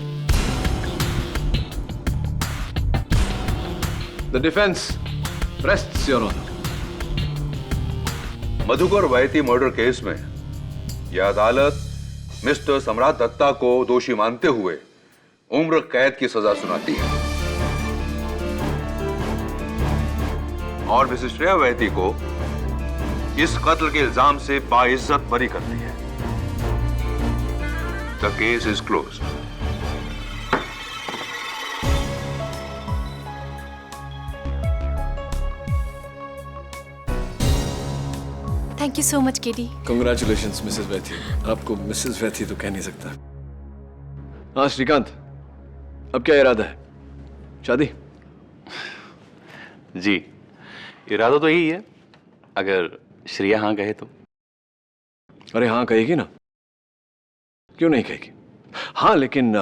The defence rests your honour.
Madhukar Vaity murder case में यह अदालत मिस्टर सम्राट दत्ता को दोषी मानते हुए उम्र कैद की सजा सुनाती है और मिसेस श्रेया वैती को इस कत्ल के इल्जाम से बाइज्जत बरी करती है। The case is closed.
Thank you so much KD.
Congratulations Mrs Vaity. आपको मिसेस वैथी तो कह नहीं सकता। हाँ श्रीकांत, अब क्या इरादा है? शादी?
जी, इरादा तो यही है, अगर श्रेया हाँ कहे तो।
अरे हाँ कहेगी ना, क्यों नहीं कहेगी? हाँ लेकिन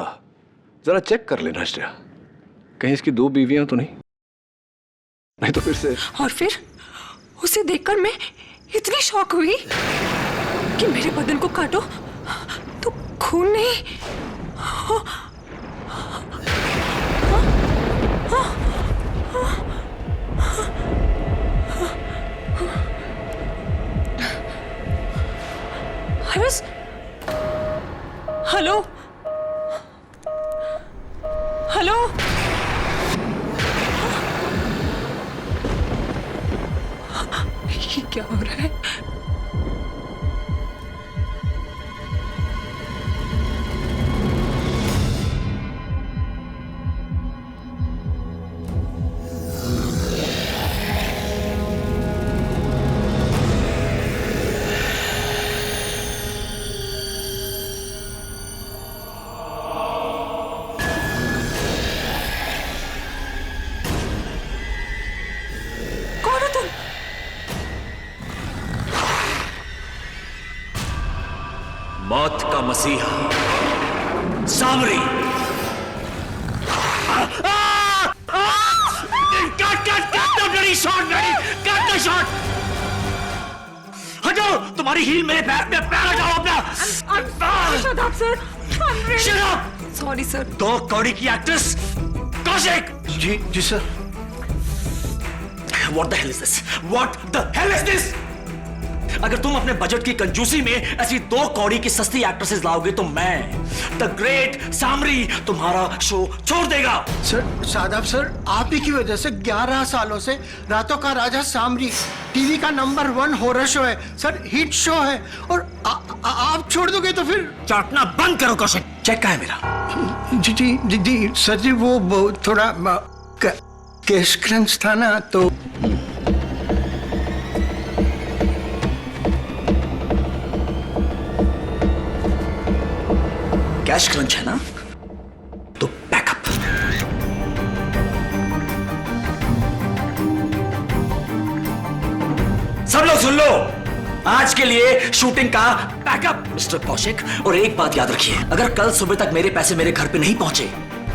जरा चेक कर लेना श्रेया, कहीं इसकी दो बीवियां तो नहीं तो फिर से।
और फिर उसे देखकर मैं इतनी शॉक हुई कि मेरे बदन को काटो तो खून नहीं। हेलो हेलो, ये क्या हो रहा है?
मौत का मसीहा सामरी। शॉट हटो, तुम्हारी हील मेरे पैर में, पैर हटाओ अपना।
Sorry sir.
दो कौड़ी की एक्ट्रेस कौशिक।
जी sir.
What the hell is this? What the hell is this? अगर तुम अपने बजट की कंजूसी में ऐसी दो कौड़ी की सस्ती एक्ट्रेसेस लाओगे तो मैं द ग्रेट सामरी तुम्हारा शो छोड़ देगा।
सर शादाब सर, आप ही की वजह से 11 सालों से रातों का राजा सामरी टीवी का नंबर 1 हॉरर शो है सर, हिट शो है, और आप छोड़ दोगे तो फिर।
चाटना बंद करो कौशिक। चेक का है मेरा?
जी सर जी, वो थोड़ा कैश क्रंच था ना तो।
कैश क्रंच है ना, तो बैकअप। सब लोग सुन लो, आज के लिए शूटिंग का बैकअप मिस्टर कौशिक। और एक बात याद रखिए, अगर कल सुबह तक मेरे पैसे मेरे घर पे नहीं पहुंचे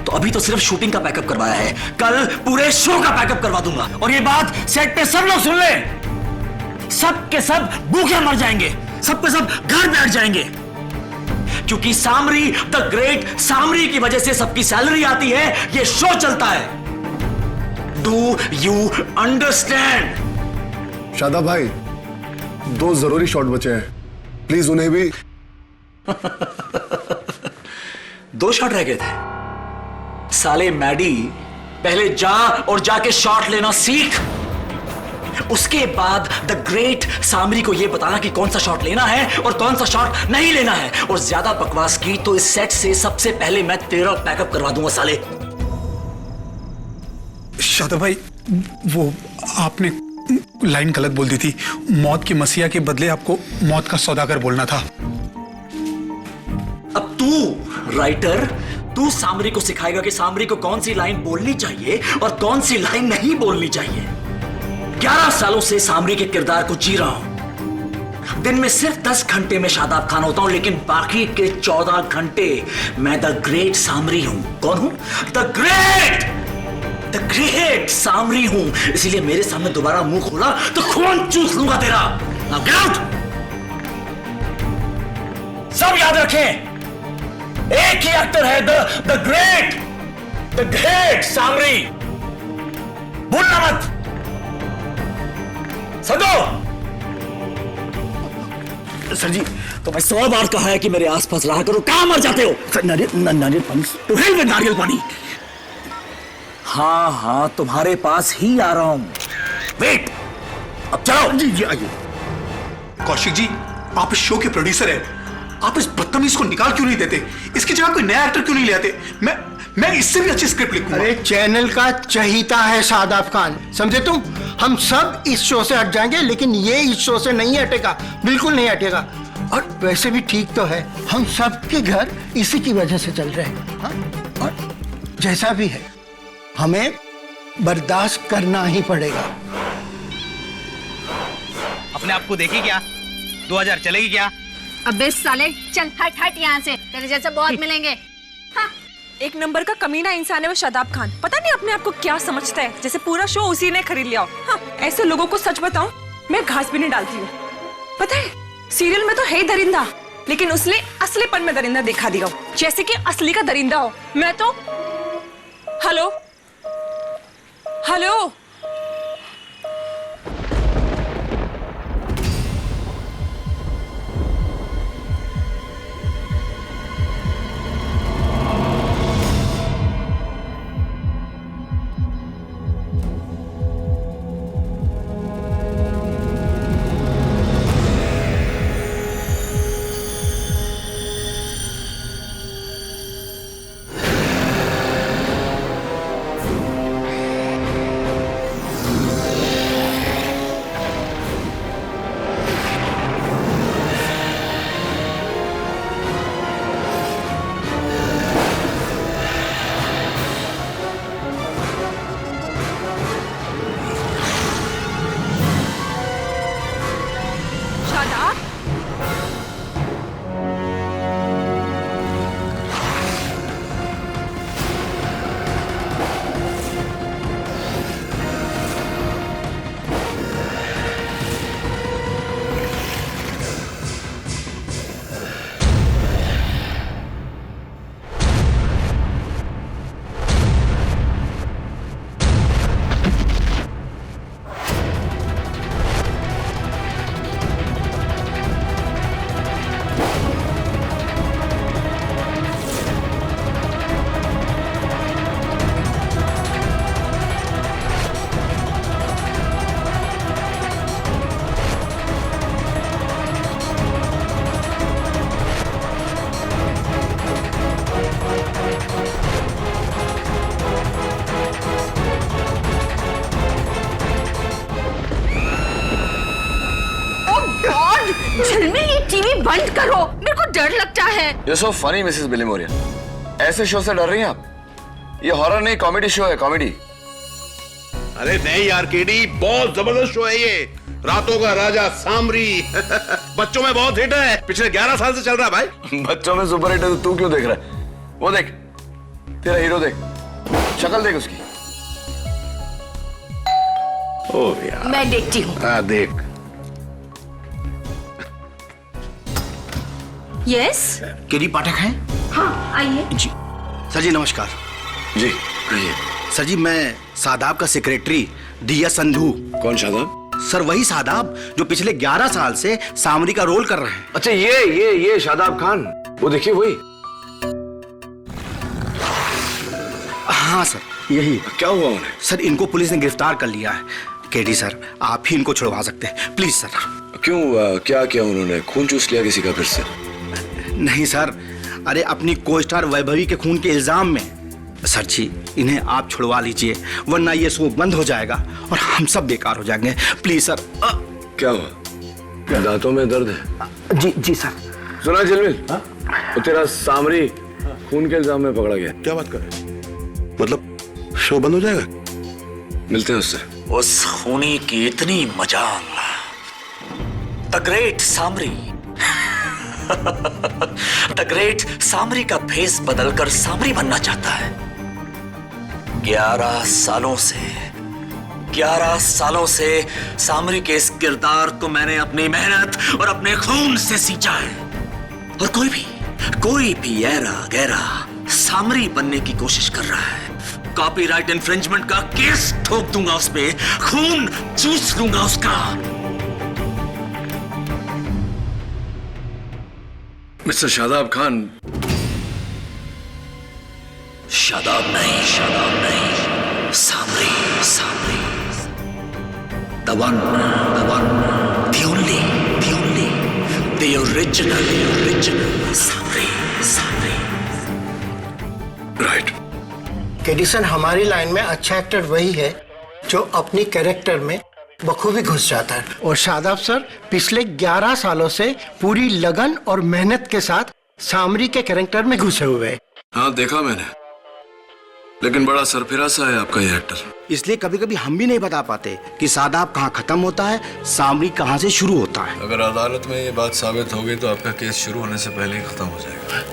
तो अभी तो सिर्फ शूटिंग का बैकअप करवाया है, कल पूरे शो का बैकअप करवा दूंगा। और ये बात सेट पे सब लोग सुन ले, सब के सब भूखे मर जाएंगे, सब के सब घर बैठ जाएंगे, क्योंकि सामरी द ग्रेट सामरी की वजह से सबकी सैलरी आती है, ये शो चलता है। Do you understand?
शादाब भाई, 2 जरूरी शॉट बचे हैं, प्लीज उन्हें भी।
2 शॉट रह गए थे। साले मैडी, पहले जा और जाके शॉट लेना सीख, उसके बाद द ग्रेट सामरी को यह बताना कि कौन सा शॉट लेना है और कौन सा शॉट नहीं लेना है। और ज्यादा बकवास की तो इस सेट से सबसे पहले मैं तेरा बैकअप करवा दूंगा साले।
शादाब भाई, वो आपने लाइन गलत बोल दी थी, मौत के मसीहा के बदले आपको मौत का सौदागर बोलना था।
अब तू राइटर तू सामरी को सिखाएगा कि सामरी को कौन सी लाइन बोलनी चाहिए और कौन सी लाइन नहीं बोलनी चाहिए। 11 सालों से सामरी के किरदार को जी रहा हूं। दिन में सिर्फ 10 घंटे में शादाब खान होता हूं, लेकिन बाकी के 14 घंटे मैं द ग्रेट सामरी हूं। कौन हूं? द ग्रेट सामरी हूं। इसीलिए मेरे सामने दोबारा मुंह खोला तो खून चूस लूंगा तेरा। Now get out! सब याद रखें, एक ही एक्टर है, द ग्रेट सामरी। भूलना मत। समझो? सर जी, तो मैं 100 बार कहा है कि मेरे आसपास रहा करो। कहां मर जाते हो? सर नारियल पानी। तो हिल में नारियल पानी। हाँ, तुम्हारे पास ही आ रहा हूं। वेट, अब चलो। जी आइए।
कौशिक जी, आप इस शो के प्रोड्यूसर हैं, आप इस बदतमीज को निकाल क्यों नहीं देते? इसकी जगह कोई नया एक्टर क्यों नहीं ले आते? मैं इससे भी अच्छी स्क्रिप्ट लिखूंगा।
अरे चैनल का चहीता है शादाब खान, समझे तुम? हम सब इस शो से हट जाएंगे, लेकिन ये इस शो से नहीं हटेगा, बिल्कुल नहीं हटेगा। और वैसे भी ठीक तो है, हम सबके घर इसी की वजह से चल रहे हैं। हाँ? और जैसा भी है, हमें बर्दाश्त करना ही पड़ेगा।
अपने आप को देखी क्या? 2000 चलेगी क्या?
अबे साले, चल हट यहाँ से, तेरे जैसे बहुत मिलेंगे।
हाँ, एक नंबर का कमीना इंसान है वो शादाब खान। पता नहीं अपने आप को क्या समझता है, जैसे पूरा शो उसी ने खरीद लिया हो। हाँ, ऐसे लोगों को सच बताऊं, मैं घास भी नहीं डालती हूँ। पता है, सीरियल में तो है ही दरिंदा, लेकिन उसने असलीपन में दरिंदा दिखा दिया हो, जैसे कि असली का दरिंदा हो। मैं तो हेलो
बंद करो, मेरे को डर लगता है।
You're so funny, Mrs बिलीमोरियन। ऐसे शो से डर रही हैं आप? ये हॉरर नहीं, कॉमेडी शो है, कॉमेडी।
अरे नहीं यार केडी, बहुत जबरदस्त शो है ये। रातों का राजा सामरी। बच्चों में बहुत हिट है, पिछले 11 साल से चल रहा है भाई।
बच्चों में सुपर हिट है तो तू क्यों देख रहा है? वो देख, तेरा हीरो देख, शक्ल देख उसकी।
ओ यार,
मैं देखती हूँ।
हाँ देख।
यस,
केडी पाठक हैं?
हाँ आइए।
जी सर जी, नमस्कार।
जी आइए।
सर जी, मैं शादाब का सेक्रेटरी दिया संधू।
कौन शादाब?
सर वही शादाब जो पिछले 11 साल से सामरी का रोल कर रहे हैं।
अच्छा ये शादाब खान, वो देखिए वही।
हाँ सर, यही।
क्या हुआ उन्हें?
सर इनको पुलिस ने गिरफ्तार कर लिया है। केडी सर, आप ही इनको छुड़वा सकते हैं, प्लीज सर।
क्यों, क्या किया उन्होंने? खून चूस लिया किसी का फिर से?
नहीं सर, अरे अपनी को स्टार वैभवी के खून के इल्जाम में। सर जी, इन्हें आप छुड़वा लीजिए, वरना ये शो बंद हो जाएगा और हम सब बेकार हो जाएंगे, प्लीज सर।
क्या हुआ? दांतों में दर्द है?
जी सर।
सुना जिलमिल, वो तेरा सामरी खून के इल्जाम में पकड़ा गया।
क्या बात कर रहे हैं? मतलब शो बंद हो जाएगा?
मिलते हैं उससे।
उस खूनी की इतनी मजाल, the great Samri the great Samri का भेष बदलकर सामरी बनना चाहता है। 11 सालों से सामरी के इस किरदार को मैंने अपनी मेहनत और अपने खून से सींचा है। और कोई भी ऐरा गैरा सामरी बनने की कोशिश कर रहा है, कॉपीराइट इन्फ्रिंजमेंट का केस ठोक दूंगा उस पे, खून चूस लूंगा उसका।
मिस्टर शादाब खान।
शादाब नहीं, सामरी the one, the only, the original Samri.
Right.
Edison, हमारी लाइन में अच्छा एक्टर वही है जो अपनी कैरेक्टर में बखूबी घुस जाता है। और शादाब सर पिछले 11 सालों से पूरी लगन और मेहनत के साथ सामरी के कैरेक्टर में घुसे हुए हैं।
हाँ, देखा मैंने, लेकिन बड़ा सरफिरा सा है आपका ये एक्टर।
इसलिए कभी कभी हम भी नहीं बता पाते कि शादाब कहाँ खत्म होता है, सामरी कहाँ से शुरू होता है।
अगर अदालत में ये बात साबित हो गई तो आपका केस शुरू होने से पहले ही खत्म हो जाएगा।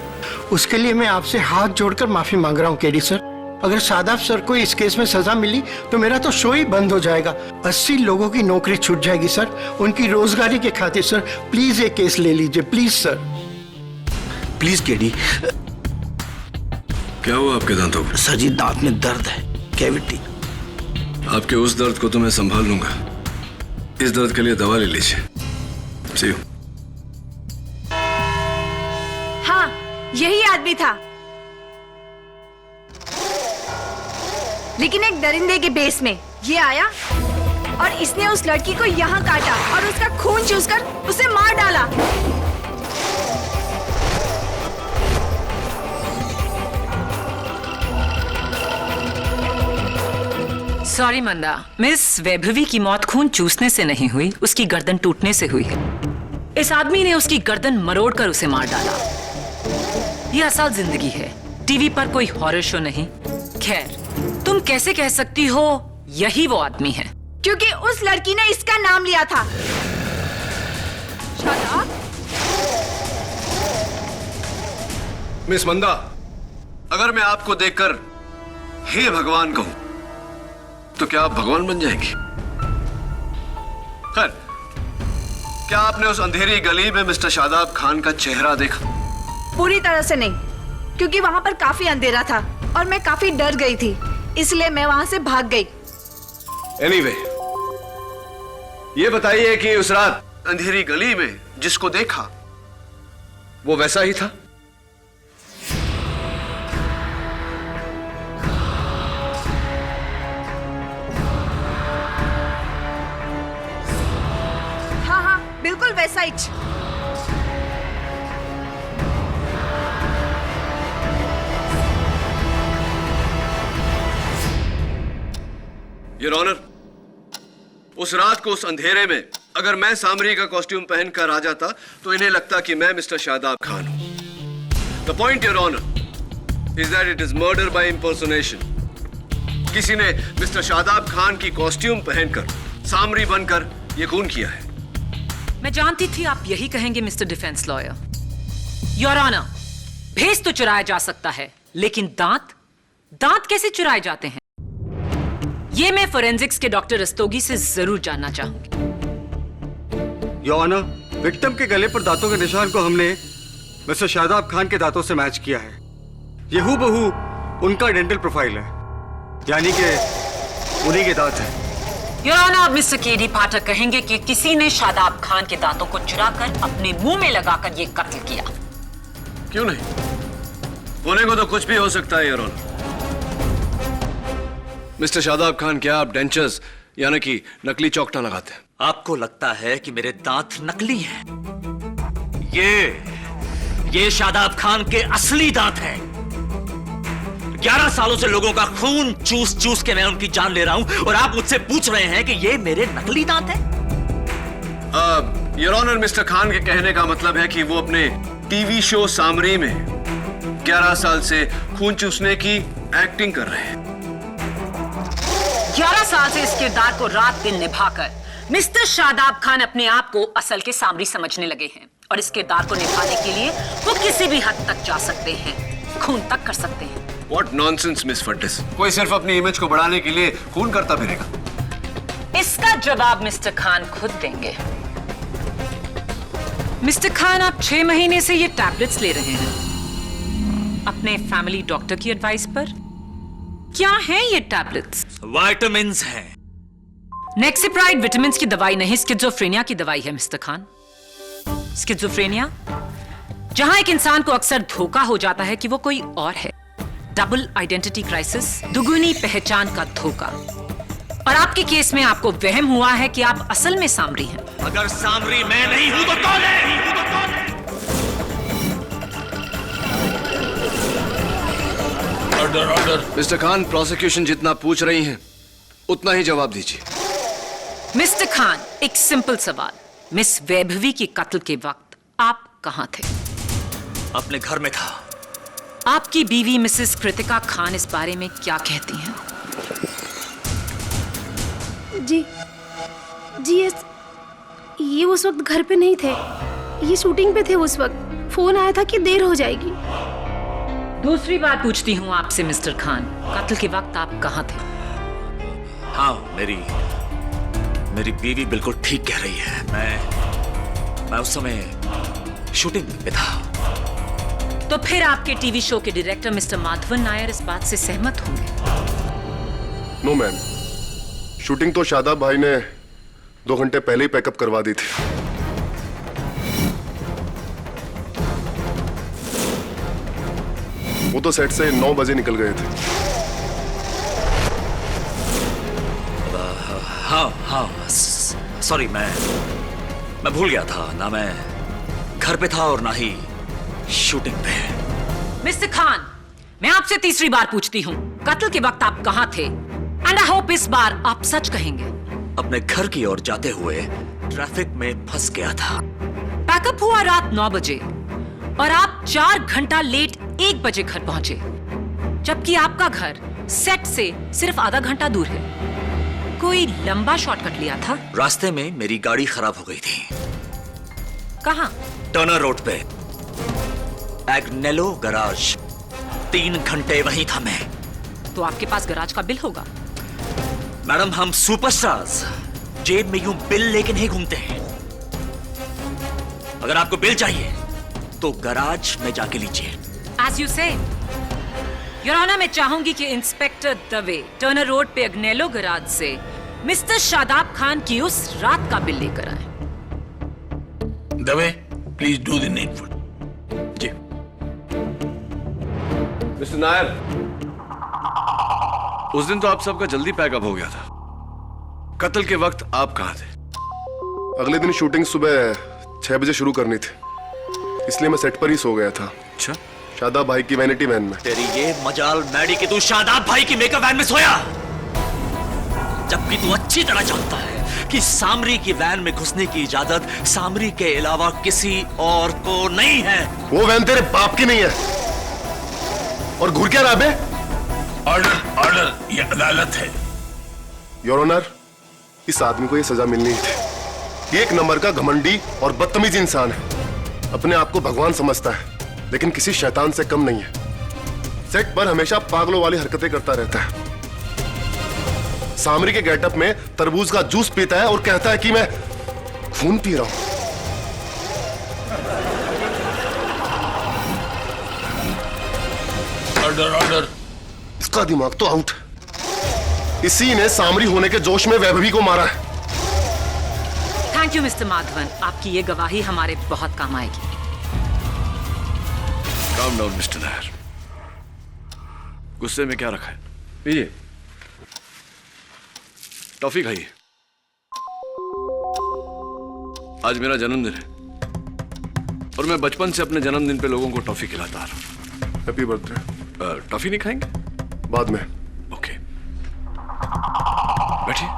उसके लिए मैं आपसे हाथ जोड़कर माफी मांग रहा हूँ केडी सर। अगर शादाब सर को इस केस में सजा मिली तो मेरा तो शो ही बंद हो जाएगा। 80 लोगों की नौकरी छूट जाएगी सर, उनकी रोजगारी के खातिर। सर प्लीज ये केस ले लीजिए, प्लीज सर।
Please KD.
क्या हुआ आपके दांतों को?
सर जी, दांत में दर्द है, कैविटी।
आपके उस दर्द को तो मैं संभाल लूंगा, इस दर्द के लिए दवा ले लीजिए। See you।
हाँ, यही आदमी था, लेकिन एक दरिंदे के बेस में ये आया और इसने उस लड़की को यहाँ काटा और उसका खून चूसकर उसे मार डाला।
सॉरी मंदा, मिस वैभवी की मौत खून चूसने से नहीं हुई, उसकी गर्दन टूटने से हुई है। इस आदमी ने उसकी गर्दन मरोड़कर उसे मार डाला। यह असल जिंदगी है, टीवी पर कोई हॉरर शो नहीं। खैर, तुम कैसे कह सकती हो यही वो आदमी है?
क्योंकि उस लड़की ने इसका नाम लिया था।
मिस मंदा, अगर मैं आपको देखकर हे भगवान कहूं तो क्या आप भगवान बन जाएंगी? खैर, क्या आपने उस अंधेरी गली में मिस्टर शादाब खान का चेहरा देखा?
पूरी तरह से नहीं, क्योंकि वहां पर काफी अंधेरा था और मैं काफी डर गई थी, इसलिए मैं वहां से भाग गई।
Anyway, ये बताइए कि उस रात अंधेरी गली में जिसको देखा वो वैसा ही था?
हाँ, बिल्कुल वैसा ही।
योर ऑनर, उस रात को उस अंधेरे में अगर मैं सामरी का कॉस्ट्यूम पहनकर आ जाता तो इन्हें लगता कि मैं मिस्टर शादाब खान हूं। The point your honour is that it is murder by impersonation. किसी ने मिस्टर शादाब खान की कॉस्ट्यूम पहनकर सामरी बनकर यह खून किया है।
मैं जानती थी आप यही कहेंगे mister defence lawyer. Your honour, भेस तो चुराया जा सकता है, लेकिन दांत कैसे चुराए जाते हैं? ये मैं फोरेंसिक्स के डॉक्टर रस्तोगी से जरूर जानना चाहूंगी।
योर ऑनर, विक्टिम के गले पर दांतों के निशान को हमने मिस्टर शादाब खान के दांतों से मैच किया है। ये हूबहू उनका डेंटल प्रोफाइल है, यानी कि उन्हीं के दांत हैं।
योर ऑनर, मिस्टर केडी पाठक कहेंगे कि किसी ने शादाब खान के दांतों को चुराकर अपने मुंह में लगाकर ये कत्ल किया।
क्यों नहीं? होने को तो कुछ भी हो सकता है your honour. Mister Shadab Khan, क्या आप डेंचर्स यानी कि नकली चौकटा लगाते हैं?
आपको लगता है कि मेरे दांत नकली हैं? ये शादाब खान के असली दांत हैं। 11 सालों से लोगों का खून चूस चूस के मैं उनकी जान ले रहा हूं और आप मुझसे पूछ रहे हैं कि ये मेरे नकली दांत हैं?
योर ऑनर, मिस्टर खान के कहने का मतलब है कि वो अपने टीवी शो सामरी में 11 साल से खून चूसने की एक्टिंग कर रहे हैं।
11 साल से इस किरदार को रात दिन निभाकर मिस्टर शादाब खान अपने आप को असल के सामरी समझने लगे हैं और इस किरदार को निभाने के लिए वो किसी भी हद तक जा सकते हैं, खून तक कर सकते हैं।
What nonsense, miss Fortis. कोई सिर्फ अपनी इमेज को बढ़ाने के लिए खून करता फिरेगा।
इसका जवाब मिस्टर खान खुद देंगे। मिस्टर खान, आप 6 महीने से ये टैबलेट्स ले रहे हैं अपने फैमिली डॉक्टर की एडवाइस पर। क्या हैं ये टैबलेट्स?
विटामिन्स हैं।
नेक्सिप्राइड विटामिन की दवाई नहीं, स्किज़ोफ्रेनिया की दवाई है मिस्टर खान। स्किज़ोफ्रेनिया, जहां एक इंसान को अक्सर धोखा हो जाता है कि वो कोई और है। डबल आइडेंटिटी क्राइसिस, दुगुनी पहचान का धोखा। और आपके केस में आपको वहम हुआ है कि आप असल में सामरी हैं।
अगर सामरी मैं नहीं हूं तो कौन है?
Order order. Mister Khan, prosecution जितना पूछ रही हैं उतना ही जवाब दीजिए।
मिस्टर खान, एक सिंपल सवाल। मिस वैभवी की कत्ल के वक्त आप कहां थे?
अपने घर में था।
आपकी बीवी मिसेस कृतिका खान इस बारे में क्या कहती हैं?
जी ये उस वक्त घर पे नहीं थे, ये शूटिंग पे थे उस वक्त। फोन आया था कि देर हो जाएगी।
दूसरी बात पूछती हूँ आपसे मिस्टर खान, कत्ल के वक्त आप कहाँ थे?
हाँ, मेरी बीवी बिल्कुल ठीक कह रही है। मैं उस समय शूटिंग पे था।
तो फिर आपके टीवी शो के डायरेक्टर मिस्टर माधवन नायर इस बात से सहमत होंगे?
नो मैम, शूटिंग तो शादाब भाई ने 2 घंटे पहले ही पैकअप करवा दी थी। वो तो सेट से 9 बजे निकल गए थे।
हाँ, सॉरी, मैं भूल गया था ना। मैं घर पे था और ना ही शूटिंग पे।
मिस्टर खान, मैं आपसे तीसरी बार पूछती हूँ, कत्ल के वक्त आप कहाँ थे? एंड आई होप इस बार आप सच कहेंगे।
अपने घर की ओर जाते हुए ट्रैफिक में फंस गया था।
पैकअप हुआ रात 9 बजे और आप 4 घंटा लेट 1 बजे घर पहुंचे, जबकि आपका घर सेट से सिर्फ आधा घंटा दूर है। कोई लंबा शॉर्टकट लिया था?
रास्ते में मेरी गाड़ी खराब हो गई थी।
कहाँ?
टर्नर रोड पे, एग्नेलो गराज। 3 घंटे वहीं था मैं।
तो आपके पास गराज का बिल होगा।
मैडम, हम सुपरस्टार्स जेब में यूं बिल लेके नहीं घूमते हैं। अगर आपको बिल चाहिए तो गराज में जाके लीजिए।
As you say, your honour, मैं चाहूंगी कि इंस्पेक्टर दवे टर्नर रोड पे अग्नेलो गराज से मिस्टर शादाब खान की उस रात का बिल लेकर आए।
Dave, please do the needful.
जी। मिस्टर नायर, उस दिन तो आप सबका जल्दी पैकअप हो गया था। कत्ल के वक्त आप कहां थे?
अगले दिन शूटिंग सुबह 6 बजे शुरू करनी थी, इसलिए मैं सेट पर ही सो गया था।
अच्छा।
शादाब भाई की वैनिटी वैन में।
तेरी ये मजाल मैडी कि तू शादाब भाई की मेकअप वैन में सोया, जबकि तू अच्छी तरह जानता है कि सामरी की वैन में घुसने की इजाजत सामरी के अलावा किसी और को नहीं है।
वो वैन तेरे बाप की नहीं है। और घूर क्या रहा बे?
ऑर्डर, ये अदालत है।
योर ऑनर, इस आदमी को ये सजा मिलनी ही थी। ये एक नंबर का घमंडी और बदतमीज इंसान है। अपने आप को भगवान समझता है, लेकिन किसी शैतान से कम नहीं है। सेट पर हमेशा पागलों वाली हरकतें करता रहता है। सामरी के गेटअप में तरबूज का जूस पीता है और कहता है कि मैं खून पी रहा हूं।
ऑर्डर।
इसका दिमाग तो आउट। इसी ने सामरी होने के जोश में वैभवी को मारा है।
थैंक यू मिस्टर माधवन, आपकी ये गवाही हमारे बहुत काम आएगी।
काम डाउन मिस्टर नायर, गुस्से में क्या रखा है? पीजिए, टॉफी खाइए। आज मेरा जन्मदिन है और मैं बचपन से अपने जन्मदिन पे लोगों को टॉफी खिलाता आ रहा हूं।
Happy birthday.
टॉफी नहीं खाएंगे?
बाद में।
ओके, बैठिए।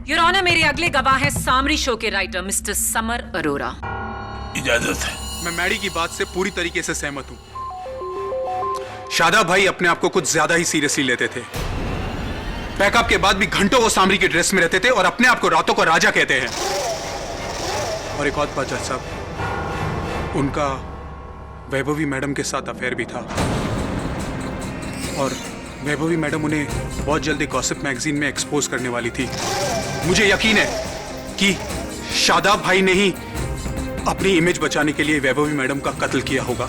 योर ऑनर, मेरे अगले गवाह हैं सामरी शो के राइटर मिस्टर समर अरोरा।
इजाजत है। मैं मैडी की बात से पूरी तरीके से सहमत हूं। शादाब भाई अपने आप को कुछ ज्यादा ही सीरियसली लेते थे। पैकअप के बाद भी घंटों वो सामरी की ड्रेस में रहते थे और अपने आप को रातों को राजा कहते हैं। और एक और बात जज साहब, उनका वैभवी मैडम के साथ अफेयर भी था और वैभवी मैडम उन्हें बहुत जल्दी गॉसिप मैगजीन में एक्सपोज करने वाली थी। मुझे यकीन है कि शादाब भाई ने ही अपनी इमेज बचाने के लिए वैभवी मैडम का कत्ल किया होगा।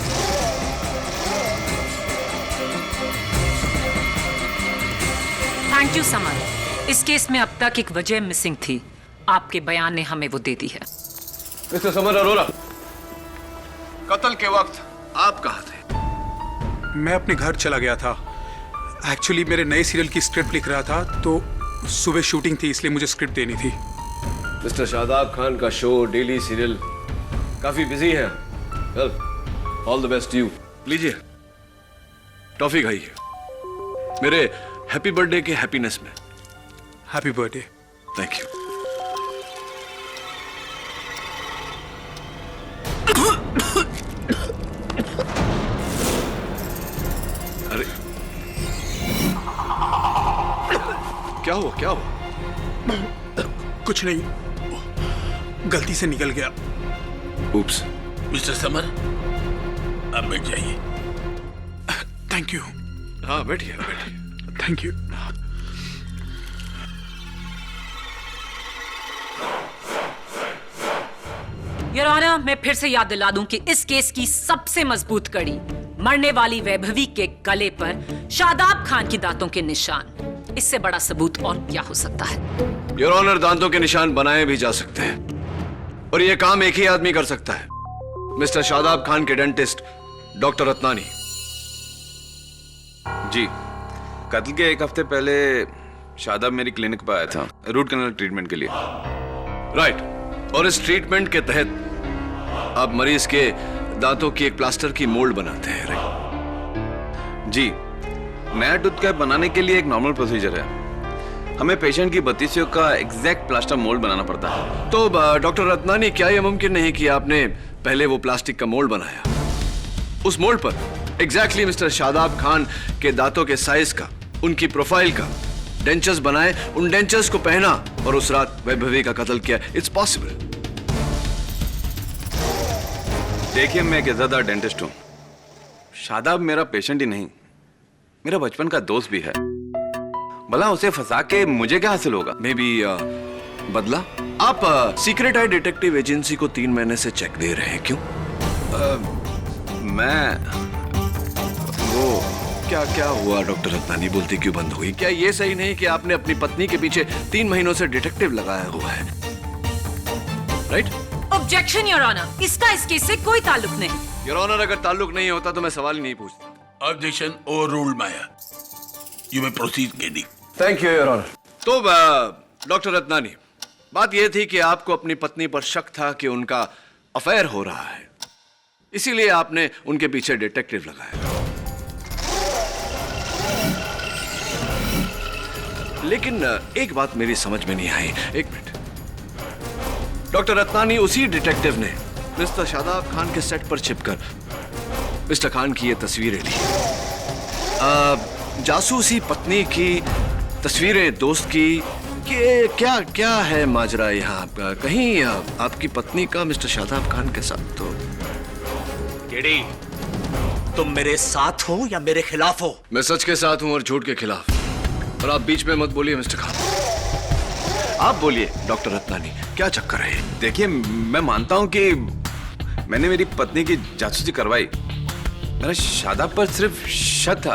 Thank you summer. इस केस में अब तक एक वजह मिसिंग थी, आपके बयान ने हमें वो दे दी है।
मिस्टर समर अरोरा, कत्ल के वक्त आप कहाँ थे?
मैं अपने घर चला गया था। एक्चुअली मेरे नए सीरियल की स्क्रिप्ट लिख रहा था, तो सुबह शूटिंग थी, इसलिए मुझे स्क्रिप्ट देनी थी।
मिस्टर शादाब खान का शो, डेली सीरियल काफी बिजी है। Well, all the best you. लीजिए टॉफी खाइए, मेरे हैप्पी बर्थडे के हैप्पीनेस में।
Happy birthday.
Thank you. अरे क्या हुआ, क्या हुआ?
कुछ नहीं, गलती से निकल गया।
उप्स।
मिस्टर समर, आप बैठ जाइए।
Thank you.
हाँ बैठिए बैठिए।
Thank you.
योर ऑनर, मैं फिर से याद दिला दूं कि इस केस की सबसे मजबूत कड़ी मरने वाली वैभवी के गले पर शादाब खान की दांतों के निशान। इससे बड़ा सबूत और क्या हो सकता है?
योर ऑनर, दांतों के निशान बनाए भी जा सकते हैं और यह काम एक ही आदमी कर सकता है, मिस्टर शादाब खान के डेंटिस्ट डॉक्टर रत्नानी।
जी, कत्ल के एक हफ्ते पहले शादाब मेरी क्लिनिक पर आया था रूट कैनाल ट्रीटमेंट के लिए।
राइट। और इस ट्रीटमेंट के तहत आप मरीज के दांतों की एक प्लास्टर की मोल्ड बनाते हैं, राइट?
जी, नया टूथ कैप बनाने के लिए एक नॉर्मल प्रोसीजर है। हमें पेशेंट की बत्तीसियों का एग्जैक्ट प्लास्टर मोल्ड बनाना पड़ता है।
तो डॉक्टर रत्नानी, क्या यह मुमकिन नहीं कि आपने पहले वो प्लास्टिक का मोल्ड बनाया, उस मोल्ड पर एग्जैक्टली मिस्टर शादाब खान के दांतों के साइज का, उनकी प्रोफाइल का डेंचर्स बनाए, उन डेंचर्स को पहना और उस रात वैभवी का कत्ल किया? It's possible.
देखिए, मैं एक इज्जतदार डेंटिस्ट हूं। शादाब मेरा पेशेंट ही नहीं, मेरा बचपन का दोस्त भी है। भला उसे फंसा के मुझे क्या हासिल होगा?
मे बी बदला? आप सीक्रेट आई डिटेक्टिव एजेंसी को 3 महीने से चेक दे रहे हैं, क्यों?
मैं वो
क्या हुआ डॉक्टर रत्नानी? बोलती क्यों बंद हुई? क्या ये सही नहीं कि आपने अपनी पत्नी के पीछे 3 महीनों से डिटेक्टिव लगाया हुआ है, राइट?
ऑब्जेक्शन योर ऑनर, इसका इस केस से कोई ताल्लुक नहीं।
योर ऑनर, अगर ताल्लुक नहीं होता तो मैं सवाल ही नहीं पूछता।
Objection overruled Maya. You may proceed KD.
Thank you your honour. तो डॉक्टर रत्नानी, बात यह थी कि आपको अपनी पत्नी पर शक था कि उनका अफेयर हो रहा है, इसीलिए आपने उनके पीछे डिटेक्टिव लगाया। लेकिन एक बात मेरी समझ में नहीं आई। एक मिनट, डॉक्टर रत्नानी, उसी डिटेक्टिव ने मिस्टर शादाब खान के सेट पर छिपकर मिस्टर खान की ये तस्वीरें ली, जासूसी पत्नी की तस्वीरें, दोस्त की। क्या क्या है माजरा यहाँ? कहीं आपकी पत्नी का मिस्टर शादाब खान के साथ तो?
केडी, तुम मेरे साथ हो या मेरे खिलाफ हो?
मैं सच के साथ हूं और झूठ के खिलाफ, और आप बीच में मत बोलिए मिस्टर खान। आप बोलिए डॉक्टर रत्नानी, क्या चक्कर है?
देखिए, मैं मानता हूं कि मैंने मेरी पत्नी की जासूसी करवाई। मेरा शादाब पर सिर्फ शक था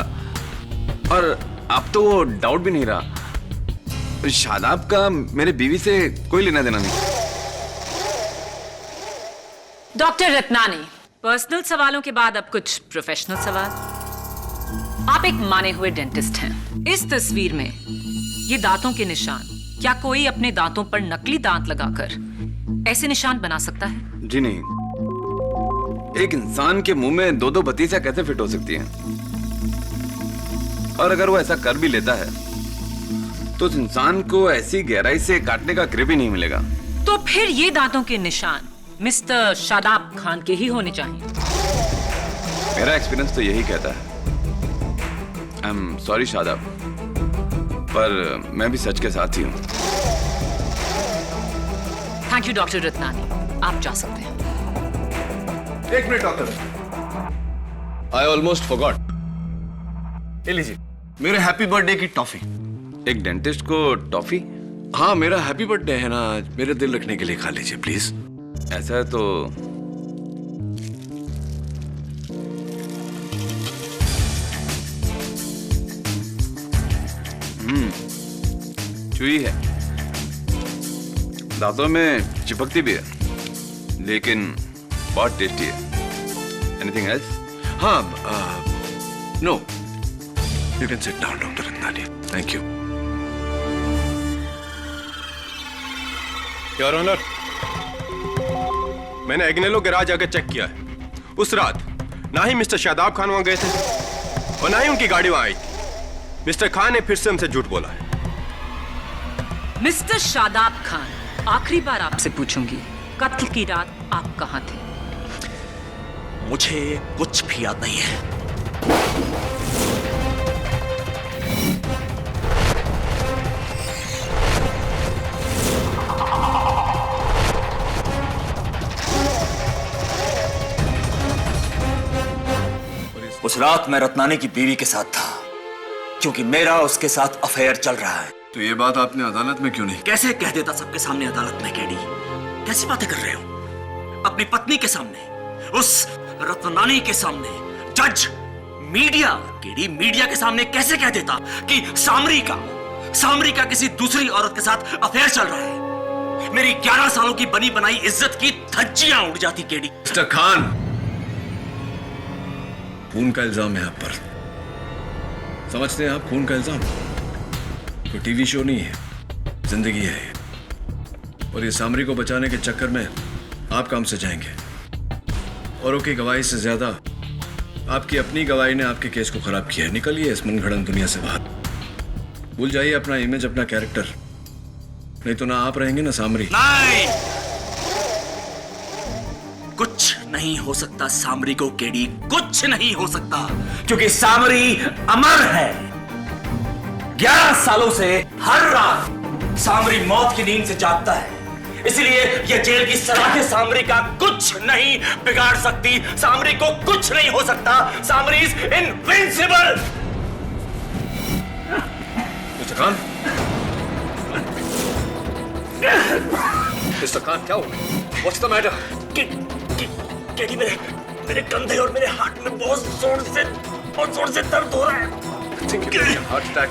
और अब तो वो डाउट भी नहीं रहा। शादाब का मेरे बीवी से कोई लेना देना नहीं।
डॉक्टर रत्नानी, पर्सनल सवालों के बाद अब कुछ प्रोफेशनल सवाल। आप एक माने हुए डेंटिस्ट हैं। इस तस्वीर में ये दांतों के निशान, क्या कोई अपने दांतों पर नकली दांत लगाकर ऐसे निशान बना सकता है?
जी नहीं। एक इंसान के मुंह में 2-2 बत्तीसियां कैसे फिट हो सकती हैं? और अगर वो ऐसा कर भी लेता है तो उस इंसान को ऐसी गहराई से काटने का ग्रिप ही नहीं मिलेगा।
तो फिर ये दांतों के निशान मिस्टर शादाब खान के ही होने चाहिए।
मेरा एक्सपीरियंस तो यही कहता है। आई एम सॉरी शादाब, पर मैं भी सच के साथ ही हूँ।
थैंक यू डॉक्टर रत्नानी, आप जा सकते हैं।
एक minute doctor, I almost forgot. ये लीजिए मेरे हैप्पी बर्थडे की टॉफी।
एक डेंटिस्ट को टॉफी?
हाँ, मेरा हैप्पी बर्थडे है ना, मेरे दिल रखने के लिए खा लीजिए प्लीज।
ऐसा है तो चुई है, दांतों में चिपकती भी है, लेकिन बहुत टेस्टी है। Anything else?
हाँ, no, you can sit down doctor Ratnani. Thank you.
Your honour, मैंने एग्नेलो गैराज आकर चेक किया है। उस रात ना ही मिस्टर शादाब खान वहां गए थे और ना ही उनकी गाड़ी वहां आई थी। मिस्टर खान ने फिर से हमसे झूठ बोला है।
मिस्टर शादाब खान, आखिरी बार आपसे पूछूंगी, कत्ल की रात आप कहां थे?
मुझे कुछ भी याद नहीं है। उस रात मैं रत्नानी की बीवी के साथ था, क्योंकि मेरा उसके साथ अफेयर चल रहा है।
तो ये बात आपने अदालत में क्यों नहीं?
कैसे कह देता सबके सामने अदालत में? केडी, कैसी बातें कर रहे हो? अपनी पत्नी के सामने, उस रत्नानी के सामने, जज, मीडिया, केडी, मीडिया के सामने कैसे कह देता कि सामरी का किसी दूसरी औरत के साथ अफेयर चल रहा है? मेरी 11 सालों की बनी बनाई इज्जत की धज्जियां उड़ जाती। केडी,
मिस्टर खान, खून का इल्जाम है आप पर। समझते हैं आप? खून का इल्जाम कोई टीवी शो नहीं है, जिंदगी है ये। और ये सामरी को बचाने के चक्कर में आप काम से जाएंगे। औरों की गवाही से ज्यादा आपकी अपनी गवाही ने आपके केस को खराब किया है। निकलिए इस मनगढ़ंत दुनिया से बाहर। भूल जाइए अपना इमेज, अपना कैरेक्टर, नहीं तो ना आप रहेंगे ना सामरी।
नहीं, कुछ नहीं हो सकता सामरी को। केडी, कुछ नहीं हो सकता, क्योंकि सामरी अमर है। 11 सालों से हर रात सामरी मौत की नींद से जागता है, इसलिए यह जेल की सलाखें सामरी का कुछ नहीं बिगाड़ सकती। सामरी को कुछ नहीं हो सकता। Samri is invincible.
Mr Khan, Mr Khan, क्या हुआ? What's the matter?
केडी, मेरे कंधे और मेरे हाथ में बहुत जोर से दर्द हो रहा है।
Heart attack.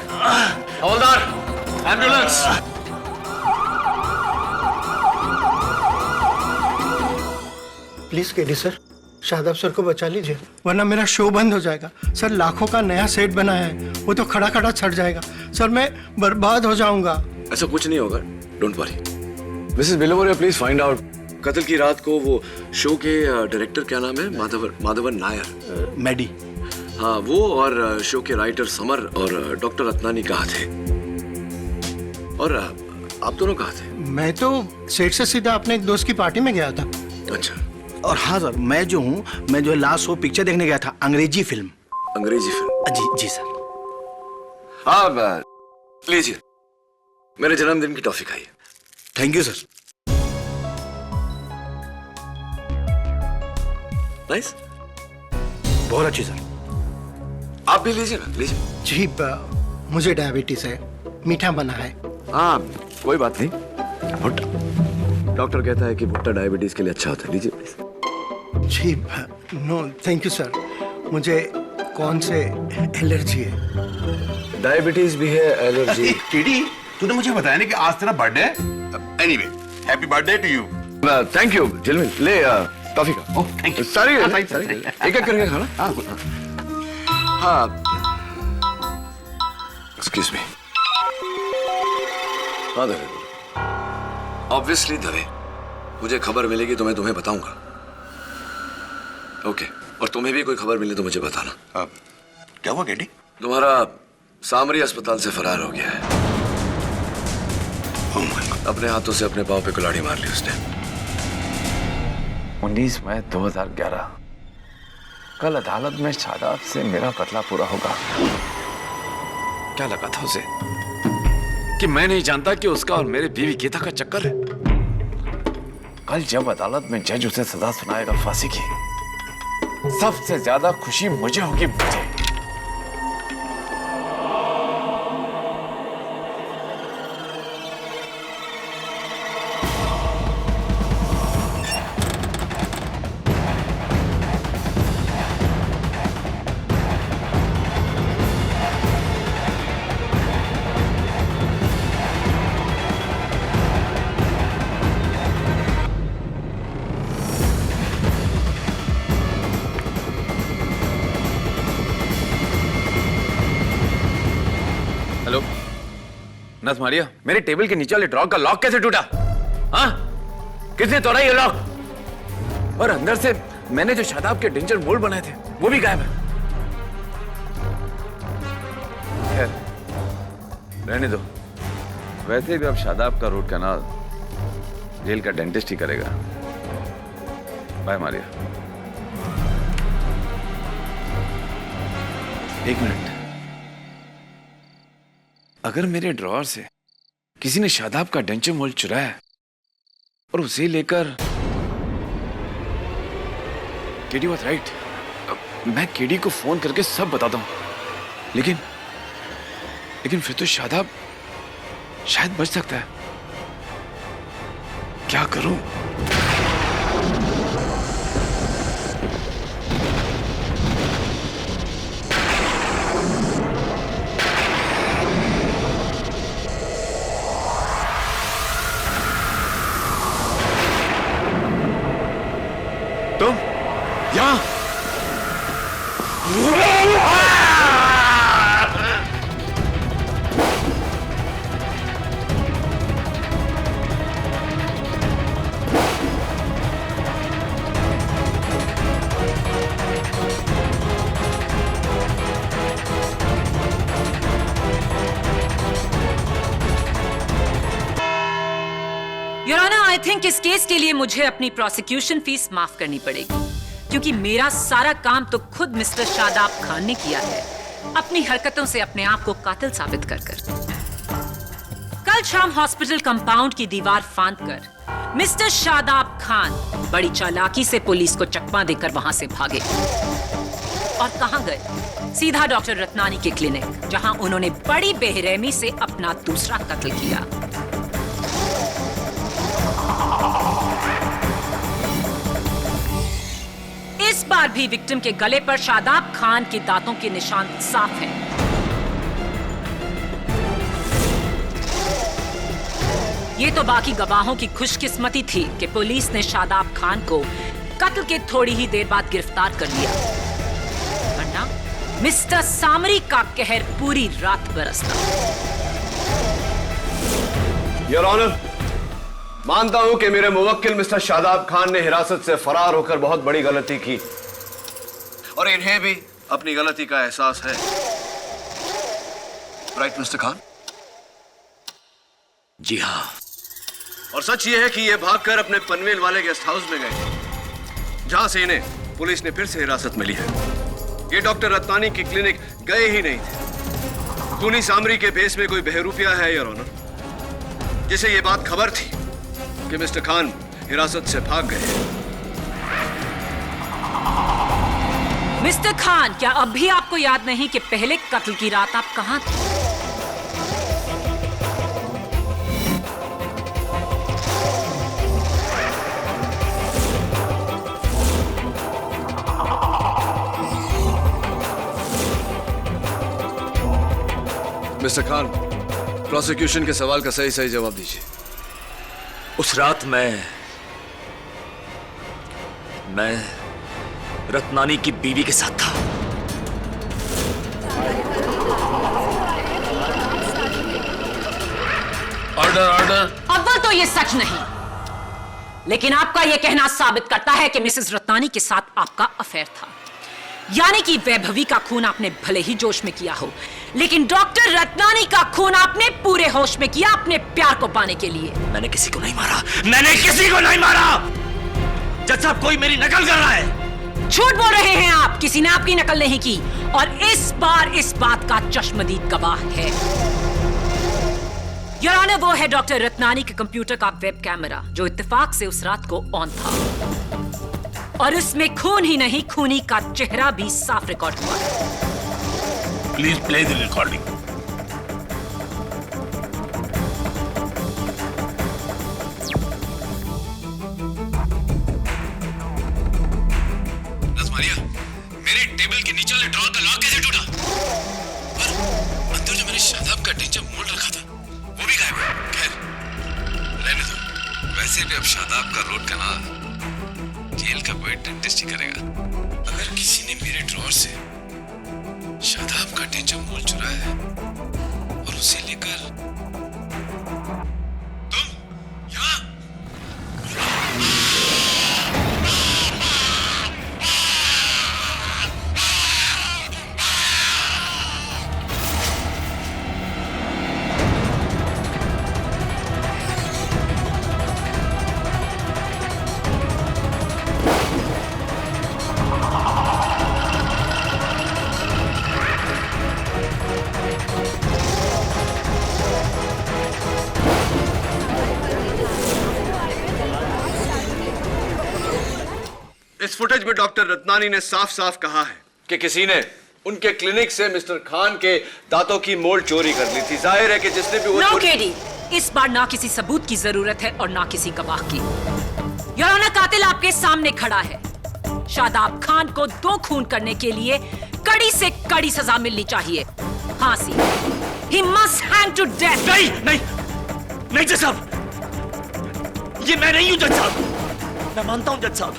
Havildar, ambulance.
Please KD sir, Shadab sir को बचा लीजिए, वरना मेरा शो बंद हो जाएगा। सर, लाखों का नया सेट बना है, वो तो खड़ा खड़ा छट जाएगा। सर, मैं बर्बाद हो जाऊंगा।
ऐसा कुछ नहीं होगा, don't worry. Mrs Bilimoria, please find out कत्ल की रात को वो शो के डायरेक्टर, क्या नाम है? माधवन नायर।
मैडी।
हाँ, वो और शो के राइटर समर और डॉक्टर रत्नानी कहाँ थे? और आप दोनों कहाँ थे?
मैं तो सेट से सीधा अपने एक दोस्त की पार्टी में गया था।
अच्छा।
और हाँ सर, मैं जो लास्ट वो पिक्चर देखने गया था, अंग्रेजी फिल्म।
अंग्रेजी फिल्म?
जी सर।
हाँ, लीजिए, मेरे जन्मदिन की टॉफी खाइए।
Thank you sir.
नाइस,
बहुत अच्छी सर।
आप भी लीजिए ना, लीजिए।
जी, मुझे डायबिटीज है, मीठा बना है।
हाँ, कोई बात नहीं। भुट्टा, डॉक्टर कहता है कि भुट्टा डायबिटीज के लिए अच्छा होता है। लीजिए प्लीज।
जी, नो थैंक यू सर। मुझे कौन से एलर्जी है?
डायबिटीज भी है, एलर्जी।
केडी, तूने मुझे बताया नहीं कि आज तेरा बर्थडे है? Anyway, happy birthday to you.
Thank you. Jhilmil, ले टॉफी का।
Oh, thank you.
सारी एक करके खाना। हाँ, एक्सक्यूज मी। हाँ दवे, ऑब्वियसली दवे, मुझे खबर मिलेगी तो मैं तुम्हें बताऊंगा। ओके, और तुम्हें भी कोई खबर मिले तो मुझे बताना।
क्या हुआ केडी?
तुम्हारा सामरी अस्पताल से फरार हो गया है। अपने हाथों से अपने पाँव पे कुल्हाड़ी मार ली उसने।
19 मई 2011। कल अदालत में शादाब से मेरा बदला पूरा होगा। क्या लगा था उसे कि मैं नहीं जानता कि उसका और मेरे बीवी गीता का चक्कर है? कल जब अदालत में जज उसे सजा सुनाएगा फांसी की, सबसे ज्यादा खुशी मुझे होगी। मुझे नथ मारिया, मेरे टेबल के नीचे वाले ड्रॉर का लॉक कैसे टूटा? हाँ? किसने तोड़ा ये लॉक? और अंदर से मैंने जो शादाब के डेंजर मोल्ड बनाए थे वो भी गायब है। खैर, रहने दो। वैसे भी अब शादाब का रूट कैनाल जेल का डेंटिस्ट ही करेगा। बाय मारिया। एक मिनट, अगर मेरे ड्रॉअर से किसी ने शादाब का डेंचर मोल्ड चुराया और उसे लेकर केडी वाज राइट, मैं केडी को फोन करके सब बताता हूं, लेकिन फिर तो शादाब शायद बच सकता है। क्या करूं? तुम यहां?
योर ऑनर, आई थिंक इस केस के लिए मुझे अपनी प्रोसिक्यूशन फीस माफ करनी पड़ेगी, क्योंकि मेरा सारा काम तो खुद मिस्टर शादाब खान ने किया है, अपनी हरकतों से अपने आप को कातिल साबित कर कर। कल शाम हॉस्पिटल कंपाउंड की दीवार फांदकर मिस्टर शादाब खान बड़ी चालाकी से पुलिस को चकमा देकर वहां से भागे। और कहां गए? सीधा डॉक्टर रत्नानी के क्लिनिक, जहां उन्होंने बड़ी बेरहमी से अपना दूसरा कत्ल किया। इस बार भी विक्टिम के गले पर शादाब खान के दांतों के निशान साफ हैं। ये तो बाकी गवाहों की खुशकिस्मती थी कि पुलिस ने शादाब खान को कत्ल के थोड़ी ही देर बाद गिरफ्तार कर लिया, वरना मिस्टर सामरी का कहर पूरी रात बरसता।
योर ऑनर, मानता हूं कि मेरे मुवक्किल मिस्टर शादाब खान ने हिरासत से फरार होकर बहुत बड़ी गलती की और इन्हें भी अपनी गलती का एहसास है। Right mister Khan?
जी हाँ।
और सच ये है कि ये भागकर अपने पनवेल वाले गेस्ट हाउस में गए, जहां से इन्हें पुलिस ने फिर से हिरासत में ली है। ये डॉक्टर रत्नानी की क्लिनिक गए ही नहीं थे। खूनी सामरी के भेस में कोई बहरूपिया है योर ऑनर, जिसे ये बात खबर थी कि मिस्टर खान हिरासत से भाग गए।
मिस्टर खान, क्या अब भी आपको याद नहीं कि पहले कत्ल की रात आप कहां थे?
मिस्टर खान, प्रोसिक्यूशन के सवाल का सही सही जवाब दीजिए।
उस रात मैं रत्नानी की बीवी के साथ था।
Order order.
अव्वल तो ये सच नहीं, लेकिन आपका यह कहना साबित करता है कि मिसेस रत्नानी के साथ आपका अफेयर था। यानी कि वैभवी का खून आपने भले ही जोश में किया हो, लेकिन डॉक्टर रत्नानी का खून आपने पूरे होश में किया अपने प्यार को पाने के लिए।
मैंने किसी को नहीं मारा, मैंने किसी को नहीं मारा। जज साहब कोई मेरी नकल कर रहा है।
झूठ बोल रहे हैं आप, किसी ने आपकी नकल नहीं की और इस बार इस बात का चश्मदीद गवाह है। योर ऑनर, वो है डॉक्टर रत्नानी के कंप्यूटर का वेब कैमरा जो इत्तेफाक से उस रात को ऑन था और उसमें खून ही नहीं खूनी का चेहरा भी साफ रिकॉर्ड हुआ है।
Please play the recording.
मेरे टेबल के नीचे वाले ड्रॉर का लॉक कैसे टूटा? और अंदर जो मैंने शादाब का टेंचर मोड़ रखा था वो भी गायब है। खैर रहने दो। वैसे भी अब शादाब का रोड कनाल जेल का कोई डेंटिस्ट ही करेगा। अगर किसी ने मेरे ड्रॉर से शादाब का टेंचर मोड़ चुराया है और उसे लेकर
इस फुटेज में डॉक्टर रत्नानी ने साफ साफ कहा है कि किसी ने उनके क्लिनिक से मिस्टर खान के दांतों की मोल्ड चोरी कर ली थी। जाहिर है कि जिसने भी वो
नो केडी, इस बार ना किसी सबूत की जरूरत है और ना किसी गवाह की। योर ऑनर, कातिल आपके सामने खड़ा है। शादाब खान को 2 खून करने के लिए कड़ी से कड़ी सजा मिलनी चाहिए, फांसी। He must hang to death।
नहीं नहीं नहीं जज साहब, ये मैं नहीं हूं जज साहब। मैं मानता हूं जज साहब,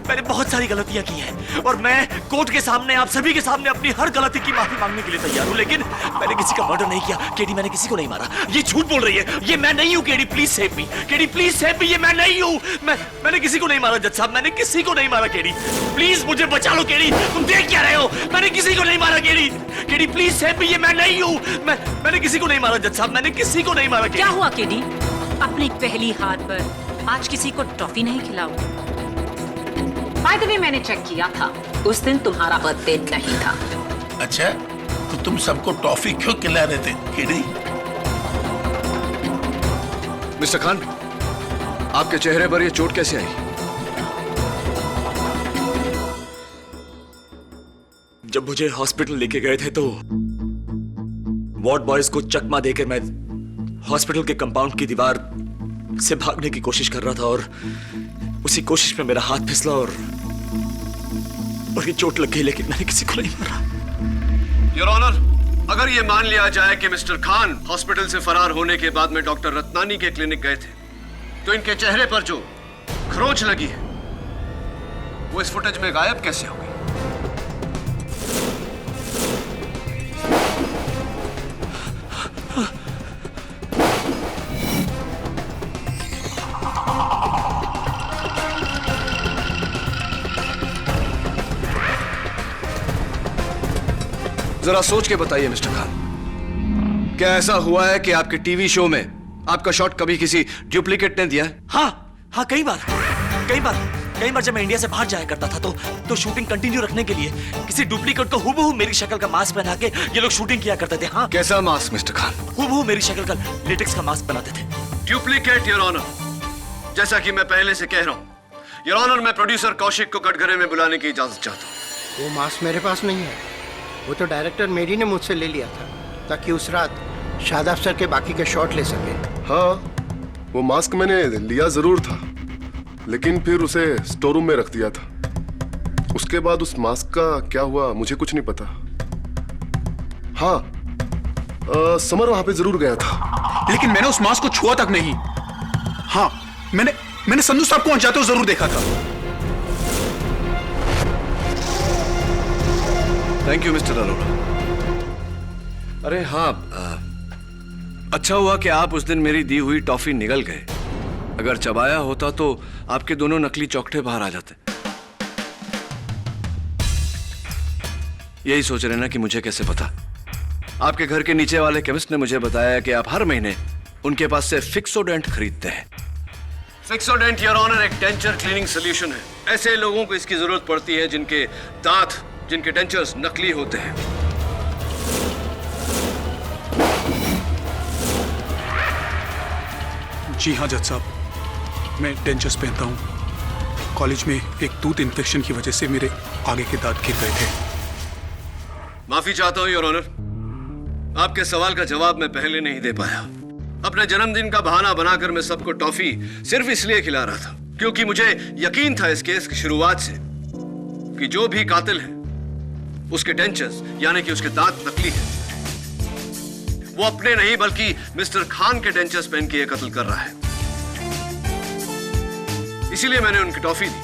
मैंने बहुत सारी गलतियां की हैं और मैं कोर्ट के सामने आप सभी के सामने अपनी हर गलती की माफी मांगने के लिए तैयार हूं, लेकिन मैंने किसी का मर्डर नहीं किया। केडी, मैंने किसी को नहीं मारा। ये झूठ बोल रही है, ये मैं नहीं हूं। KD please save me, KD please save me, ये मैं नहीं हूं। मैंने किसी को नहीं मारा जज साहब, मैंने किसी को नहीं मारा। केडी प्लीज मुझे बचा लो। केडी तुम देख क्या रहे हो? मैंने किसी को नहीं मारा। KD KD please save me, ये मैं नहीं हूं। मैंने किसी को नहीं मारा जज साहब, मैंने किसी को नहीं मारा।
क्या हुआ केडी? अपनी पहली हार पर आज किसी को टॉफी नहीं खिलाओ? बाय द वे, मैंने चेक किया था, उस दिन तुम्हारा बर्थडे नहीं था।
अच्छा, तो तुम सबको टॉफी क्यों खिला रहे थे केडी?
मिस्टर खान, आपके चेहरे पर यह चोट कैसे आई?
जब मुझे हॉस्पिटल लेके गए थे तो वार्ड बॉयज को चकमा देकर मैं हॉस्पिटल के कंपाउंड की दीवार से भागने की कोशिश कर रहा था और उसी कोशिश में मेरा हाथ फिसला और ये चोट लग गई, लेकिन मैंने किसी को नहीं मारा।
योर ऑनर, अगर ये मान लिया जाए कि मिस्टर खान हॉस्पिटल से फरार होने के बाद में डॉक्टर रत्नानी के क्लिनिक गए थे, तो इनके चेहरे पर जो खरोंच लगी है वो इस फुटेज में गायब कैसे हो गई? जरा सोच के बताइए मिस्टर खान, क्या ऐसा हुआ है कि आपके टीवी शो में आपका शॉट कभी किसी डुप्लीकेट ने दिया है?
हाँ, कई बार जब मैं इंडिया से बाहर जाया करता था तो शूटिंग कंटिन्यू रखने के लिए किसी डुप्लीकेट को हूबहू मेरी शक्ल का मास्क पहना के ये लोग शूटिंग किया करते थे। हाँ,
कैसा मास्क मिस्टर खान?
हूबहू मेरी शक्ल का लेटेक्स का मास्क बनाते थे।
डुप्लीकेट योर ऑनर, जैसा कि मैं पहले से कह रहा हूं योर ऑनर, मैं प्रोड्यूसर कौशिक को कटघरे में बुलाने की इजाजत चाहता हूं।
वो मास्क मेरे पास नहीं है, वो तो डायरेक्टर मेरी ने मुझसे ले लिया था ताकि उस रात शादाब सर के बाकी के शॉट ले सके।
हाँ, वो मास्क मैंने लिया जरूर था, लेकिन फिर उसे स्टोर रूम में रख दिया था। उसके बाद उस मास्क का क्या हुआ मुझे कुछ नहीं पता। हाँ, समर वहां पे जरूर गया था,
लेकिन मैंने उस मास्क को छुआ तक नहीं। हाँ, मैंने संधू साहब को वहां जाते हुए जरूर देखा था।
Thank you mister Arora. अरे हाँ, अच्छा हुआ कि आप उस दिन मेरी दी हुई टॉफी निगल गए। अगर चबाया होता तो आपके दोनों नकली चौकटे बाहर आ जाते। यही सोच रहे ना कि मुझे कैसे पता? आपके घर के नीचे वाले केमिस्ट ने मुझे बताया कि आप हर महीने उनके पास से फिक्सोडेंट खरीदते हैं। फिक्सोडेंट योर ऑनर एक डेंचर क्लीनिंग सॉल्यूशन है
ऐसे लोगों को इसकी जरूरत पड़ती है जिनके दांत, जिनके डेंचर्स नकली होते हैं।
जी हाँ जज साहब, मैं डेंचर्स पहनता हूँ। कॉलेज में एक टूथ इन्फेक्शन की वजह से मेरे आगे के दांत गिर गए थे।
माफी चाहता हूँ योर ऑनर, आपके सवाल का जवाब मैं पहले नहीं दे पाया। अपने जन्मदिन का बहाना बनाकर मैं सबको टॉफी सिर्फ इसलिए खिला रहा था क्योंकि मुझे यकीन था इस केस की शुरुआत से कि जो भी कातिल है उसके डेंचर्स यानी कि उसके दांत नकली हैं। वो अपने नहीं बल्कि मिस्टर खान के डेंचर्स पहन के ये कत्ल कर रहा है। इसीलिए मैंने उनकी टॉफी दी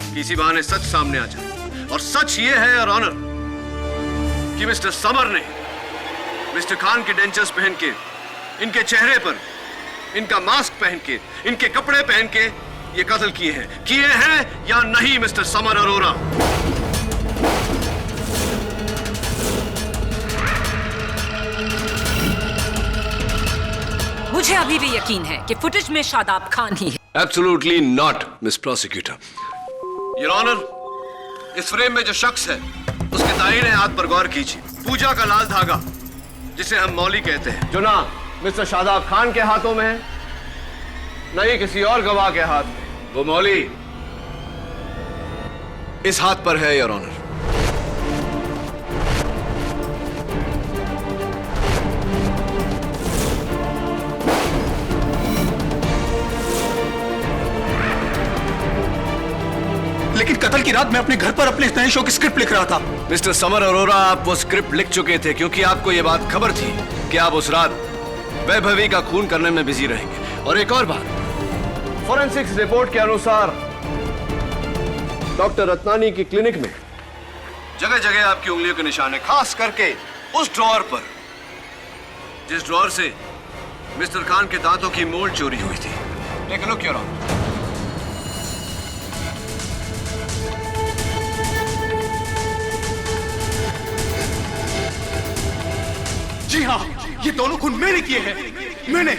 कि इसी बहाने सच सामने आ जाए। और सच ये है योर ऑनर कि मिस्टर समर ने मिस्टर खान के डेंचर्स पहन के, इनके चेहरे पर इनका मास्क पहन के, इनके कपड़े पहन के ये कत्ल किए हैं या नहीं मिस्टर समर अरोरा?
मुझे अभी भी यकीन है कि फुटेज में शादाब खान ही है।
Absolutely not miss prosecutor. Your honour, इस फ्रेम में जो शख्स है उसके दाहिने हाथ पर गौर कीजिए। पूजा का लाल धागा जिसे हम मौली कहते हैं, जो ना मिस्टर शादाब खान के हाथों में है न ही किसी और गवाह के हाथ में। वो मौली इस हाथ पर है योर ऑनर।
लेकिन कत्ल की रात मैं अपने घर पर अपने नए शो की स्क्रिप्ट लिख रहा था।
मिस्टर समर अरोरा, आप वो स्क्रिप्ट लिख चुके थे क्योंकि आपको ये बात खबर थी कि आप उस रात वैभवी का खून करने में बिजी रहेंगे। और एक और बात, फॉरेंसिक्स रिपोर्ट के अनुसार डॉक्टर रत्नानी की क्लिनिक में जगह जगह आपकी उंगलियों के निशान है, खास करके उस ड्रॉअर पर जिस ड्रॉअर से मिस्टर खान के दांतों की मोल्ड चोरी हुई थी। Take a look your honour.
जी हाँ, ये दोनों खून मैंने किए हैं। मैंने।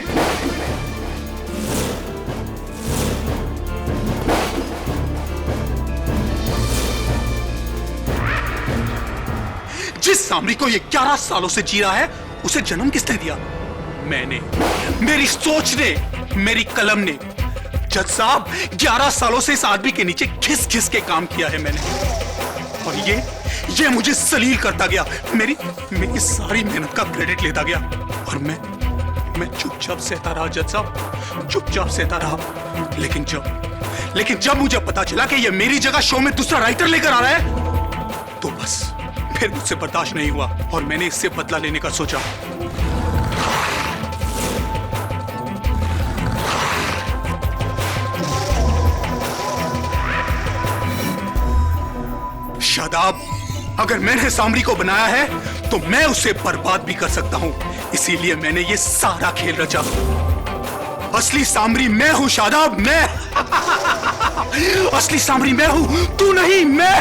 जिस सामरी को ये 11 सालों से जी रहा है उसे जन्म किसने दिया? मैंने। मेरी सोच ने, मेरी कलम ने। जज साहब, 11 सालों से इस आदमी के नीचे घिस घिस के काम किया है मैंने। और ये मुझे सलील करता गया, मेरी सारी मेहनत का क्रेडिट लेता गया। और मैं चुपचाप सहता रहा जज साहब, चुपचाप सहता रहा। लेकिन जब मुझे पता चला कि ये मेरी जगह शो में दूसरा राइटर लेकर आ रहा है तो बस फिर मुझसे बर्दाश्त नहीं हुआ और मैंने इससे बदला लेने का सोचा। शादाब, अगर मैंने सामरी को बनाया है तो मैं उसे बर्बाद भी कर सकता हूं। इसीलिए मैंने ये सारा खेल रचा। असली सामरी मैं हूं शादाब, मैं। असली सामरी मैं हूं, तू नहीं, मैं।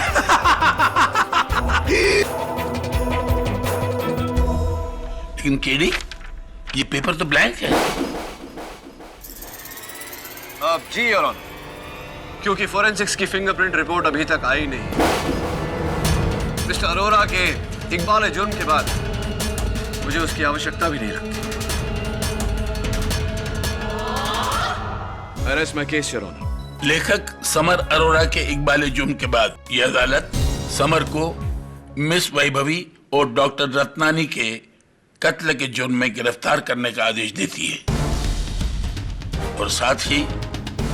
लेकिन केडी, ये पेपर तो ब्लैंक है।
अब जी योर ऑनर, क्योंकि फोरेंसिक्स की फिंगरप्रिंट रिपोर्ट अभी तक आई नहीं। मिस्टर अरोरा के इकबाल जुर्म के बाद मुझे उसकी आवश्यकता भी नहीं लगती। Arrest my case your honour.
लेखक समर अरोरा के इकबाल जुर्म के बाद यह अदालत समर को मिस वैभवी और डॉक्टर रत्नानी के कत्ल के जुर्म में गिरफ्तार करने का आदेश देती है और साथ ही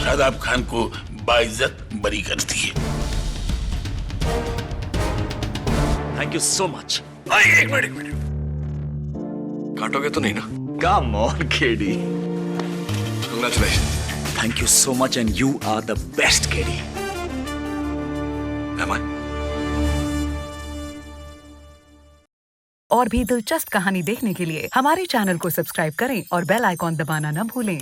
शादाब खान को बाइज्जत बरी करती है।
Thank you so much.
एक मिनट काटोगे तो नहीं ना?
Come on KD.
Congratulation.
Thank you so much and you are the best KD.
Am I?
और भी दिलचस्प कहानी देखने के लिए हमारे चैनल को सब्सक्राइब करें और बेल आइकॉन दबाना न भूलें।